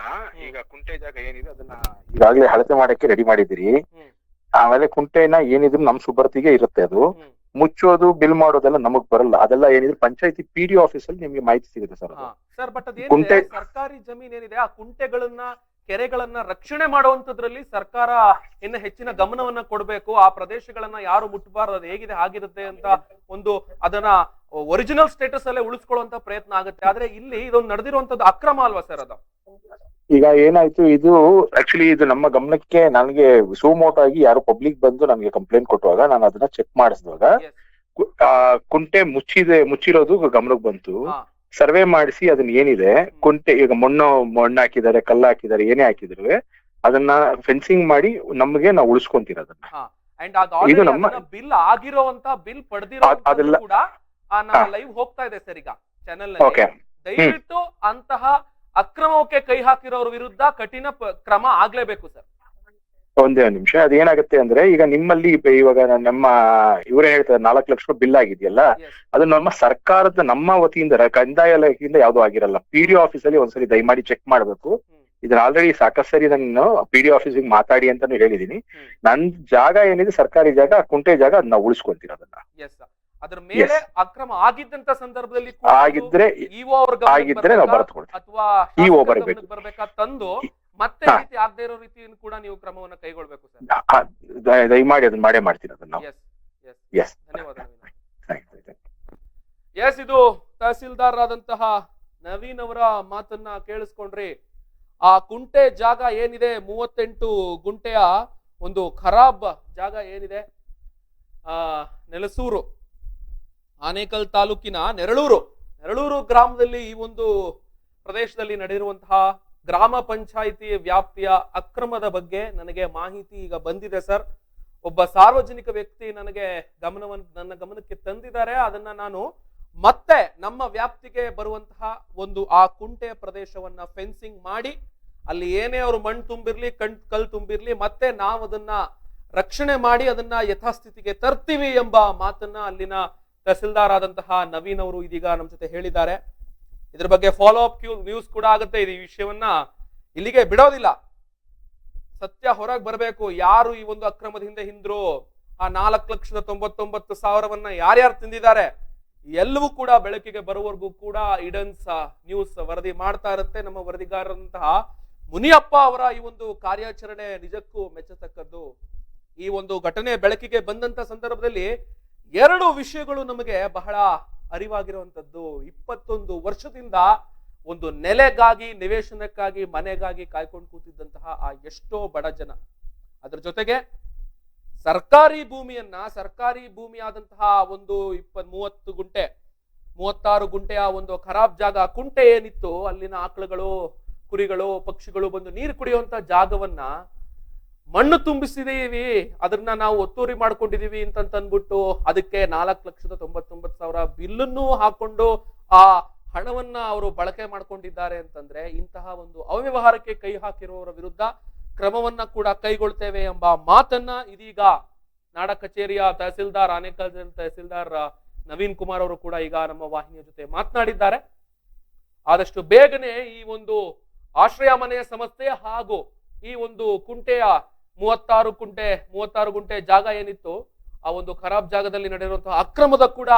ಈಗ ಕುಂಟೆ ಜಾಗ ಏನಿದೆ ಅದನ್ನ ಈಗಾಗಲೇ ಅಳತೆ ಮಾಡಕ್ಕೆ ರೆಡಿ ಮಾಡಿದಿರಿ. ಆಮೇಲೆ ಕುಂಟೆನ ಏನಿದ್ರು ನಮ್ ಸುಬರ್ತಿಗೆ ಇರುತ್ತೆ. ಅದು ಮುಚ್ಚೋದು ಬಿಲ್ ಮಾಡೋದೆಲ್ಲ ನಮಗ್ ಬರಲ್ಲ. ಅದೆಲ್ಲ ಏನಿದ್ರು ಪಂಚಾಯತಿ ಪಿಡಿಒ ಆಫೀಸ್ ಅಲ್ಲಿ ನಿಮ್ಗೆ ಮಾಹಿತಿ ಸಿಗುತ್ತೆ ಸರ್. ಸರ್, ಬಟ್ ಅದೇನಿದೆ, ಸರ್ಕಾರಿ ಜಮೀನ್ ಏನಿದೆ ಆ ಕುಂಟೆಗಳನ್ನ, ಕೆರೆಗಳನ್ನ ರಕ್ಷಣೆ ಮಾಡುವಂತದ್ರಲ್ಲಿ ಸರ್ಕಾರ ಇನ್ನು ಹೆಚ್ಚಿನ ಗಮನವನ್ನ ಕೊಡ್ಬೇಕು. ಆ ಪ್ರದೇಶಗಳನ್ನ ಯಾರು ಮುಟ್ಟಬಾರದು, ಅದು ಹೇಗಿದೆ ಹಾಗಿರುತ್ತೆ ಅಂತ ಒಂದು ಅದನ್ನ ಒರಿಜಿನಲ್ ಸ್ಟೇಟಸ್ ಅಲ್ಲೇ ಉಳಿಸ್ಕೊಳ್ಳುವಂತ ಪ್ರಯತ್ನ ಆಗುತ್ತೆ. ಆದ್ರೆ ಇಲ್ಲಿ ಇದೊಂದು ನಡೆದಿರುವಂತದ್ದು ಅಕ್ರಮ ಅಲ್ವಾ ಸರ್ ಅದು? ಈಗ ಏನಾಯ್ತು, ಇದು ಆಕ್ಚುಲಿ ಇದು ನಮ್ಮ ಗಮನಕ್ಕೆ ನನಗೆ ಸುಮೋಟೋ ಆಗಿ ಯಾರು ಪಬ್ಲಿಕ್ ಬಂದು ನನಗೆ ಕಂಪ್ಲೇಂಟ್ ಕೊಟ್ಟುವಾಗ ನಾನು ಅದನ್ನ ಚೆಕ್ ಮಾಡಿಸಿದಾಗ ಕುಂಟೆ ಮುಚ್ಚಿರೋದು ಗಮನಕ್ಕೆ ಬಂತು. ಸರ್ವೆ ಮಾಡಿಸಿ ಅದನ್ನ ಏನಿದೆ ಕುಂಟೆ, ಈಗ ಮಣ್ಣು ಹಾಕಿದ್ದಾರೆ, ಕಲ್ಲು ಹಾಕಿದ್ದಾರೆ, ಏನೇ ಹಾಕಿದ್ರು ಅದನ್ನ ಫೆನ್ಸಿಂಗ್ ಮಾಡಿ ನಮ್ಗೆ ನಾವು ಉಳಿಸ್ಕೊಂತೀರದನ್ನ. ಇದು ನಮ್ಮ ಬಿಲ್ ಆಗಿರೋಂತ ಬಿಲ್ ಪಡೆದಿರೋ ಕೂಡ ಲೈವ್ ಹೋಗ್ತಾ ಇದೆ ಸರ್ ಈಗ ಚಾನೆಲ್ ನಲ್ಲಿ. ದಯವಿಟ್ಟು ಅಂತಹ ಅಕ್ರಮಕ್ಕೆ ಕೈ ಹಾಕಿರೋರ ವಿರುದ್ಧ ಕಠಿಣ ಕ್ರಮ ಆಗ್ಲೇಬೇಕು ಸರ್. ಒಂದೇ ನಿಮಿಷ, ಅದೇನಾಗುತ್ತೆ ಅಂದ್ರೆ ಈಗ ನಿಮ್ಮಲ್ಲಿ ಇವಾಗ ನಮ್ಮ ಇವರೇ ಹೇಳ್ತಾರೆ 4 ಲಕ್ಷ ಬಿಲ್ ಆಗಿದೆಯಲ್ಲ, ಅದು ನಮ್ಮ ಸರ್ಕಾರದ ನಮ್ಮ ವತಿಯಿಂದ ಕಂದಾಯ ಇಲಾಖೆಯಿಂದ ಯಾವ್ದು ಆಗಿರಲ್ಲ. PDO ಆಫೀಸಲ್ಲಿ ಒಂದ್ಸರಿ ದಯಮಾಡಿ ಚೆಕ್ ಮಾಡ್ಬೇಕು. ಇದನ್ನ ಆಲ್ರೆಡಿ ಸಾಕಷ್ಟು ಸರಿ ನಾನು PDO ಆಫೀಸಿಗೆ ಮಾತಾಡಿ ಅಂತಾನು ಹೇಳಿದೀನಿ. ನನ್ ಜಾಗ ಏನಿದೆ ಸರ್ಕಾರಿ ಜಾಗ, ಕುಂಟೆ ಜಾಗ, ಅದನ್ನ ಉಳಿಸ್ಕೊಂತೀರೋದನ್ನ. ಅದ್ರ ಮೇಲೆ ಅಕ್ರಮ ಆಗಿದ್ದಂತ ಸಂದರ್ಭದಲ್ಲಿ ಆಗಿದ್ರೆ ನಾವು ಬರೆದುಕೊಳ್ತೀವಿ ಅಥವಾ ಇಒ ಬರಬೇಕು ಬರ್ಬೇಕಾ ತಂದು ಮತ್ತೆ ರೀತಿ ಆಗದೆ ಇರೋ ರೀತಿಯನ್ನು ಕೂಡ ನೀವು ಕ್ರಮವನ್ನ ಕೈಗೊಳ್ಬೇಕು ಸರ್. ದಯಮಾಡಿ ಅದನ್ನ ಮಾಡೇ ಮಾಡ್ತೀನಿ ಅದನ್ನ. ಧನ್ಯವಾದ. ಇದು ತಹಸೀಲ್ದಾರ್ ಆದಂತಹ ನವೀನ್ ಅವರ ಮಾತನ್ನ ಕೇಳಿಸ್ಕೊಂಡ್ರಿ. ಆ ಕುಂಟೆ ಜಾಗ ಏನಿದೆ 38 ಗುಂಟೆಯ ಒಂದು ಖರಾಬ್ ಜಾಗ ಏನಿದೆ, ನೆಲಸೂರು ಆನೇಕಲ್ ತಾಲೂಕಿನ ನೆರಳೂರು ಗ್ರಾಮದಲ್ಲಿ ಈ ಒಂದು ಪ್ರದೇಶದಲ್ಲಿ ನಡೆದಿರುವಂತಹ ಗ್ರಾಮ ಪಂಚಾಯಿತಿ ವ್ಯಾಪ್ತಿಯ ಅಕ್ರಮದ ಬಗ್ಗೆ ನನಗೆ ಮಾಹಿತಿ ಈಗ ಬಂದಿದೆ ಸರ್. ಒಬ್ಬ ಸಾರ್ವಜನಿಕ ವ್ಯಕ್ತಿ ನನ್ನ ಗಮನಕ್ಕೆ ತಂದಿದ್ದಾರೆ. ಅದನ್ನ ನಾನು ಮತ್ತೆ ನಮ್ಮ ವ್ಯಾಪ್ತಿಗೆ ಬರುವಂತಹ ಒಂದು ಆ ಕುಂಟೆ ಪ್ರದೇಶವನ್ನ ಫೆನ್ಸಿಂಗ್ ಮಾಡಿ ಅಲ್ಲಿ ಏನೇ ಅವರು ಮಣ್ಣು ತುಂಬಿರ್ಲಿ, ಕಲ್ಲು ತುಂಬಿರ್ಲಿ, ಮತ್ತೆ ನಾವು ಅದನ್ನ ರಕ್ಷಣೆ ಮಾಡಿ ಅದನ್ನ ಯಥಾಸ್ಥಿತಿಗೆ ತರ್ತೀವಿ ಎಂಬ ಮಾತನ್ನ ಅಲ್ಲಿನ ತಹಸೀಲ್ದಾರ್ ಆದಂತಹ ನವೀನ್ ಅವರು ಇದೀಗ ನಮ್ಮ ಜೊತೆ ಹೇಳಿದ್ದಾರೆ. ಇದ್ರ ಬಗ್ಗೆ ಫಾಲೋ ಅಪ್ ನ್ಯೂಸ್ ಕೂಡ ಆಗುತ್ತೆ. ಈ ವಿಷಯವನ್ನ ಇಲ್ಲಿಗೆ ಬಿಡೋದಿಲ್ಲ, ಸತ್ಯ ಹೊರಗೆ ಬರಬೇಕು. ಯಾರು ಈ ಒಂದು ಅಕ್ರಮದ ಹಿಂದ್ರು, ಆ 4,99,000 ಯಾರ್ಯಾರು ತಿಂದಿದ್ದಾರೆ, ಎಲ್ಲವೂ ಕೂಡ ಬೆಳಕಿಗೆ ಬರುವವರೆಗೂ ಕೂಡ ಇಡನ್ಸ್ ನ್ಯೂಸ್ ವರದಿ ಮಾಡ್ತಾ ಇರುತ್ತೆ. ನಮ್ಮ ವರದಿಗಾರರಂತಹ ಮುನಿಯಪ್ಪ ಅವರ ಈ ಒಂದು ಕಾರ್ಯಾಚರಣೆ ನಿಜಕ್ಕೂ ಮೆಚ್ಚತಕ್ಕದ್ದು. ಈ ಒಂದು ಘಟನೆ ಬೆಳಕಿಗೆ ಬಂದಂತ ಸಂದರ್ಭದಲ್ಲಿ 2 ವಿಷಯಗಳು ನಮಗೆ ಬಹಳ ಅರಿವಾಗಿರುವಂತದ್ದು. 21 ವರ್ಷದಿಂದ ಒಂದು ನೆಲೆಗಾಗಿ, ನಿವೇಶನಕ್ಕಾಗಿ, ಮನೆಗಾಗಿ ಕಾಯ್ಕೊಂಡು ಕೂತಿದ್ದಂತಹ ಆ ಎಷ್ಟೋ ಬಡ ಜನ, ಅದರ ಜೊತೆಗೆ ಸರ್ಕಾರಿ ಭೂಮಿಯಾದಂತಹ ಒಂದು 30 ಗುಂಟೆ 36 ಗುಂಟೆಯ ಒಂದು ಖರಾಬ್ ಜಾಗ, ಕುಂಟೆ ಏನಿತ್ತು, ಅಲ್ಲಿನ ಆಕಳುಗಳು, ಕುರಿಗಳು, ಪಕ್ಷಿಗಳು ಬಂದು ನೀರು ಕುಡಿಯುವಂತ ಜಾಗವನ್ನ ಮಣ್ಣು ತುಂಬಿಸಿದೀವಿ, ಅದನ್ನ ನಾವು ಒತ್ತುವರಿ ಮಾಡ್ಕೊಂಡಿದೀವಿ ಅಂತಂದ್ಬಿಟ್ಟು ಅದಕ್ಕೆ 4,99,000 ಬಿಲ್ಲನ್ನು ಹಾಕೊಂಡು ಆ ಹಣವನ್ನ ಅವರು ಬಳಕೆ ಮಾಡ್ಕೊಂಡಿದ್ದಾರೆ ಅಂತಂದ್ರೆ ಇಂತಹ ಒಂದು ಅವ್ಯವಹಾರಕ್ಕೆ ಕೈ ಹಾಕಿರುವವರ ವಿರುದ್ಧ ಕ್ರಮವನ್ನ ಕೂಡ ಕೈಗೊಳ್ತೇವೆ ಎಂಬ ಮಾತನ್ನ ಇದೀಗ ನಾಡ ಕಚೇರಿಯ ತಹಸೀಲ್ದಾರ್, ಆನೇಕಲ್ ತಹಸೀಲ್ದಾರ್ ನವೀನ್ ಕುಮಾರ್ ಅವರು ಕೂಡ ಈಗ ನಮ್ಮ ವಾಹಿನಿಯ ಜೊತೆ ಮಾತನಾಡಿದ್ದಾರೆ. ಆದಷ್ಟು ಬೇಗನೆ ಈ ಒಂದು ಆಶ್ರಯ ಮನೆಯ ಸಮಸ್ಯೆ ಹಾಗೂ ಈ ಒಂದು ಕುಂಟೆಯ 36 ಗುಂಟೆ ಜಾಗ ಏನಿತ್ತು, ಆ ಒಂದು ಖರಾಬ್ ಜಾಗದಲ್ಲಿ ನಡೆದಿರುವಂತಹ ಅಕ್ರಮದ ಕೂಡ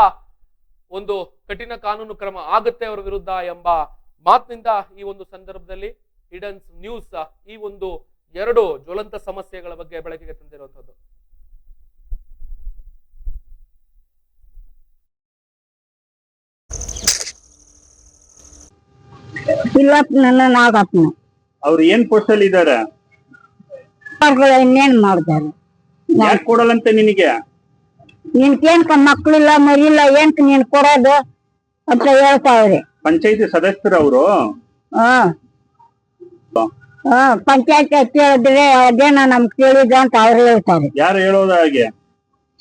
ಒಂದು ಕಠಿಣ ಕಾನೂನು ಕ್ರಮ ಆಗುತ್ತೆ ಅವರ ವಿರುದ್ಧ ಎಂಬ ಮಾತಿನಿಂದ ಈ ಒಂದು ಸಂದರ್ಭದಲ್ಲಿ ಹಿಡನ್ಸ್ ನ್ಯೂಸ್ ಈ ಒಂದು 2 ಜ್ವಲಂತ ಸಮಸ್ಯೆಗಳ ಬಗ್ಗೆ ಬೆಳಕಿಗೆ ತಂದಿರುವಂತದ್ದು. ಅವ್ರು ಏನ್ ಪೋಸ್ಟ್ ಅಲ್ಲಿ ಇದಾರೆ, ಇನ್ನೇನ್ ಮಾಡ್ತಾರೆ, ಯಾಕೆ ಕೊಡಲ್ಲಂತೆ ನಿನಗೆ? ನಿನ್ಕೇನ್ ಮಕ್ಳಿಲ್ಲ ಮರಿಲ್ಲ ಏನ್ಕ ನೀನ್ ಕೊಡೋದು ಅಂತ ಹೇಳ್ತಾವ್ರಿ ಪಂಚಾಯತಿ ಸದಸ್ಯರು ಅವರು. ಪಂಚಾಯತ್ ಕೇಳಿದ್ರೆ ಅದೇನ ನಮ್ ಕೇಳಿದ ಅಂತ ಅವ್ರು ಹೇಳ್ತಾರೆ. ಯಾರು ಹೇಳೋದ ಹಾಗೆ?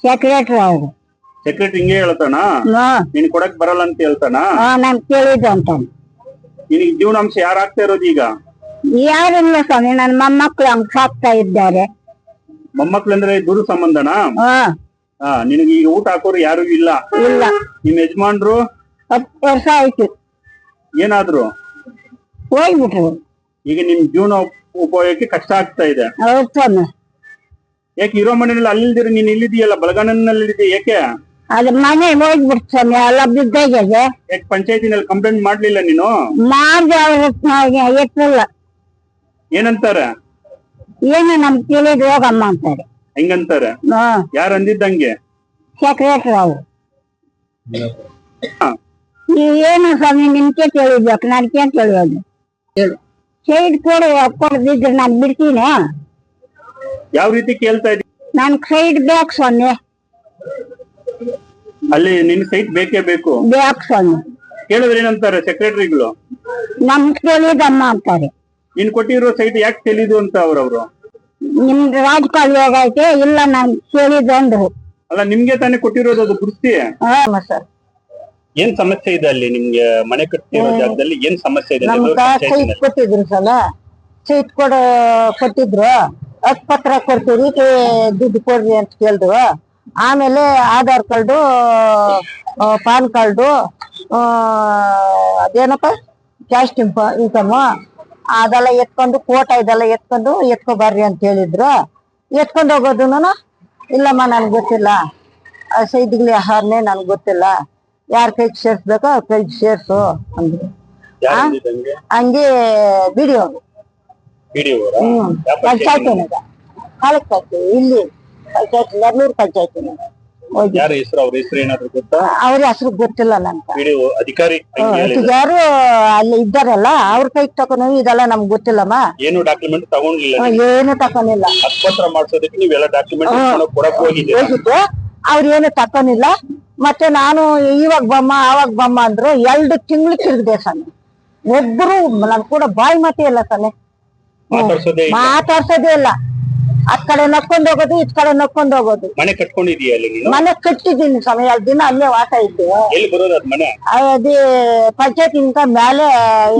ಸೆಕ್ರೆಟರಿ ಅವ್ರು. ಸೆಕ್ರೆಟರಿ ಹಿಂಗೆ ಹೇಳ್ತಾನ, ನೀನ್ ಕೊಡಕ್ ಬರಲ್ಲ ಅಂತ ಹೇಳ್ತಾನ? ನಮ್ ಕೇಳಿದ ಅಂತ. ನಿನಗೆ ಜೀವನಾಂಶ ಯಾರು ಆಗ್ತಾ ಇರೋದು ಈಗ? ಯಾರಿಲ್ಲ ಸ್ವಾಮಿ, ನನ್ ಮೊಮ್ಮಕ್ಳು ಹಂಗ್ ಸಾಕ್ತಾ ಇದ್ದಾರೆ. ಮೊಮ್ಮಕ್ಳು ಅಂದ್ರೆ ದೂರ ಸಂಬಂಧನಾ? ನಿನಗೆ ಈಗ ಊಟ ಹಾಕೋರು ಯಾರು ಇಲ್ಲ? ಇಲ್ಲ. ನಿಮ್ ಯಜಮಾನ್ರು 10 ವರ್ಷ ಆಯ್ತು. ಏನಾದ್ರು ಹೋಗ್ಬಿಟ್ರು. ಈಗ ನಿಮ್ ಜೀವನ ಉಪಯೋಗಕ್ಕೆ ಕಷ್ಟ ಆಗ್ತಾ ಇದೆ. ಹೌದು ಸ್ವಾಮಿ. ಯಾಕೆ ಇರೋ ಮನೆಯಲ್ಲಿ ಅಲ್ಲಿಲ್ದಿರ ನೀನ್ ಇಲ್ಲಿದೆಯಲ್ಲ ಬಲಗಾನಲ್ಲಿ ಯಾಕೆ? ಅದ್ ಮನೆ ಹೋಗ್ಬಿಡ್ತು ಸ್ವಾಮಿ, ಎಲ್ಲ ಬಿದ್ದಾಗಿದೆ. ಯಾಕೆ ಪಂಚಾಯತಿನಲ್ಲಿ ಕಂಪ್ಲೇಂಟ್ ಮಾಡ್ಲಿಲ್ಲ ನೀನು? ಮಾಡ್ದೆ, ಅವ್ರ ಎತ್ತಲ್ಲ. ಏನಂತಾರೆ? ಏನು ನಮ್ ಕೇಳಿದ್ ಹೋಗಮ್ಮ ಅಂತಾರೆ. ಹೆಂಗಂತಾರೆ? ಯಾರು ಅಂದಿದ್ದಂಗೆ? ಸೆಕ್ರೆಟರಿ ಅವ್ರು. ಏನು ಸ್ವಾಮಿ ನಿಮ್ಗೆ ಕೇಳಿರ್ಬೇಕು ನನ್ಗೆ ಕೇಳೋದು ಹೇಳು ಸೈಡ್ ಕೊಡದಿದ್ರೆ ನಾನ್ ಬಿಡ್ತೀನಿ ಯಾವ ರೀತಿ ಕೇಳ್ತಾ ಇದ್ದೀನಿ? ನನ್ ಸೈಡ್ ಬೇಕು ಸ್ವಾಮಿ ಅಲ್ಲಿ ನಿನ್ ಸೈಟ್ ಬೇಕೇ ಬೇಕು. ಬೇಕು ಸ್ವಾಮಿ. ಕೇಳಿದ್ರೆ ಏನಂತಾರೆ ಸೆಕ್ರೆಟರಿಗಳು? ನಮ್ ಕೇಳಿದಮ್ಮ ಅಂತಾರೆ. ನೀನ್ ಕೊಟ್ಟಿರೋ ಸೈಟ್ ಯಾಕೆ ಚೆಲ್ಲಿದು ಅಂತ ಅವ್ರವ್ರು. ನಿಮ್ದು ರಾಜಕಾಲುವೆ ಆಗೈತೆ ಇಲ್ಲ ನಾನ್ ಕೇಳಿದ್ದು ಅಂದ್ರು. ಅಲ್ಲ ನಿಮ್ಗೆ ತಾನೇ ಕೊಟ್ಟಿರೋದು ಅದು ಗುರ್ತಿ. ಸರ್ ಏನ್ ಸಮಸ್ಯೆ ಇದೆ ಅಲ್ಲಿ ನಿಮ್ಗೆ ಮನೆ ಕಟ್ಟಿರೋ ಜಾಗದಲ್ಲಿ ಏನ್ ಸಮಸ್ಯೆ ಇದೆ? ನಮ್ಗ ಸೈಟ್ ಕೊಟ್ಟಿದ್ರು ಸಲ ಸೈಟ್ ಕೊಟ್ಟಿದ್ರು ಪತ್ರ ಕೊಡ್ತೀವಿ ದುಡ್ಡು ಕೊಡ್ರಿ ಅಂತ ಕೇಳಿದ್ರು. ಆಮೇಲೆ ಆಧಾರ್ ಕಾರ್ಡು ಪಾನ್ ಕಾರ್ಡು ಅದೇನಪ್ಪ ಕ್ಯಾಶ್ ಇನ್ಕಮ್ ಅದೆಲ್ಲ ಎತ್ಕೊಂಡು ಫೋಟೋ ಇದೆಲ್ಲ ಎತ್ಕೊ ಬರ್ರಿ ಅಂತ ಹೇಳಿದ್ರು. ಎತ್ಕೊಂಡು ಹೋಗೋದು ಇಲ್ಲಮ್ಮ ನನ್ಗೆ ಗೊತ್ತಿಲ್ಲ ಸೈಟ್ಗಳು ಯಾರನ್ನೇ ನನ್ಗೆ ಗೊತ್ತಿಲ್ಲ ಯಾರ ಕೈಗೆ ಸೇರ್ಸ್ಬೇಕೋ ಅವ್ರ ಕೈಗೆ ಸೇರ್ಸು ಅಂದ್ರು. ಹಂಗೆ ವಿಡಿಯೋ ಪಂಚಾಯತಿನಾಗ ಕಾಲಕ್ಕೆ ಹಾಕ್ತೀವಿ ಇಲ್ಲಿ ಪಂಚಾಯತ್ ನೆರ್ಲೂರು ಪಂಚಾಯತಿನಾಗ ಯಾರ ಹೆಸರು ಅವ್ರ ಹೆಸರು ಏನಾದ್ರು ಗೊತ್ತಾ? ಅವ್ರ ಹೆಸರು ಗೊತ್ತಿಲ್ಲ ನನ್ಗೆ. ಅಧಿಕಾರಿ ಯಾರು ಅಲ್ಲಿ ಇದ್ದಾರಲ್ಲ ಅವ್ರ ಕೈಗೆ ತಗೊಂಡು ಇದೆಲ್ಲ ನಮ್ಗೆ ಗೊತ್ತಿಲ್ಲಮ್ಮ. ಏನು ಡಾಕ್ಯುಮೆಂಟ್ ತಗೊಂಡಿಲ್ಲ? ಏನು ತಕೊಂಡಿಲ್ಲ. ಹಕ್ಕುಪತ್ರ ಮಾಡ್ಸೋದಕ್ಕೆ ನೀವೆಲ್ಲ ಡಾಕ್ಯುಮೆಂಟ್ ಕೊಡಕ್ ಹೋಗಿದ್ದೆ? ಅವ್ರೇನು ತಕೊಂಡಿಲ್ಲ. ಮತ್ತೆ ನಾನು ಇವಾಗ ಬಮ್ಮ ಅವಾಗ ಬಮ್ಮ ಅಂದ್ರು 2 ತಿಂಗಳು ತಿರುಗಿದೆ ಸ್ವಾಮಿ. ಒಬ್ರು ನನ್ ಕೂಡ ಬಾಯಿ ಮಾತೇ ಇಲ್ಲ ಸ್ವಾಮಿ. ಮಾತಾಡ್ಸೋದೇ ಇಲ್ಲ. ಆ ಕಡೆ ನಕ್ಕೊಂಡ್ ಹೋಗೋದು ಇದ್ ಕಡೆ ನಕ್ಕೊಂಡ್ ಹೋಗೋದು. ಮನೆ ಕಟ್ಕೊಂಡಿದೀಯ ಅಲ್ಲಿ ನೀನು? ಮನೆ ಕಟ್ಟಿದ್ದೀನಿ ಸ್ವಾಮಿ. 2 ದಿನ ಅಲ್ಲೇ ವಾಸ ಇದ್ದು. ಎಲ್ಲಿ ಬರೋದು ಅದ್ ಮನೆ? ಅದೇ ಪಂಚಾಯತ್ ಇಂಕ ಮೇಲೆ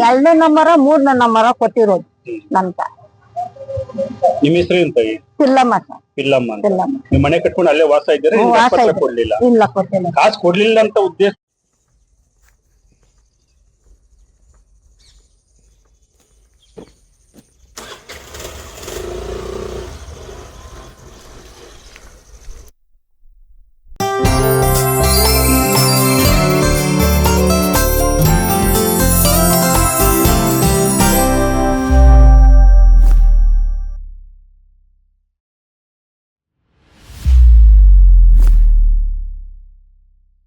2ನೇ ನಂಬರ 3ನೇ ನಂಬರ ಕೊಟ್ಟಿರೋದು ನನ್ಕ. ನಿಮ್ ಹೆಸರು ಎಂತ? ಪಿಲ್ಲಮ್ಮ ಸರ್. ಪಿಲ್ಲಮ್ಮ. ಪಿಲ್ಲಮ್ಮ. ನಿಮ್ ಮನೆ ಕಟ್ಕೊಂಡು ಅಲ್ಲೇ ವಾಸ ಇದ್ದೀರಾ? ವಾಸ ಕೊಡ್ಲಿಲ್ಲ? ಇಲ್ಲ ಕೊಟ್ಟಿಲ್ಲ. ಕಾಸು ಕೊಡ್ಲಿಲ್ಲ ಅಂತ ಉದ್ದೇಶ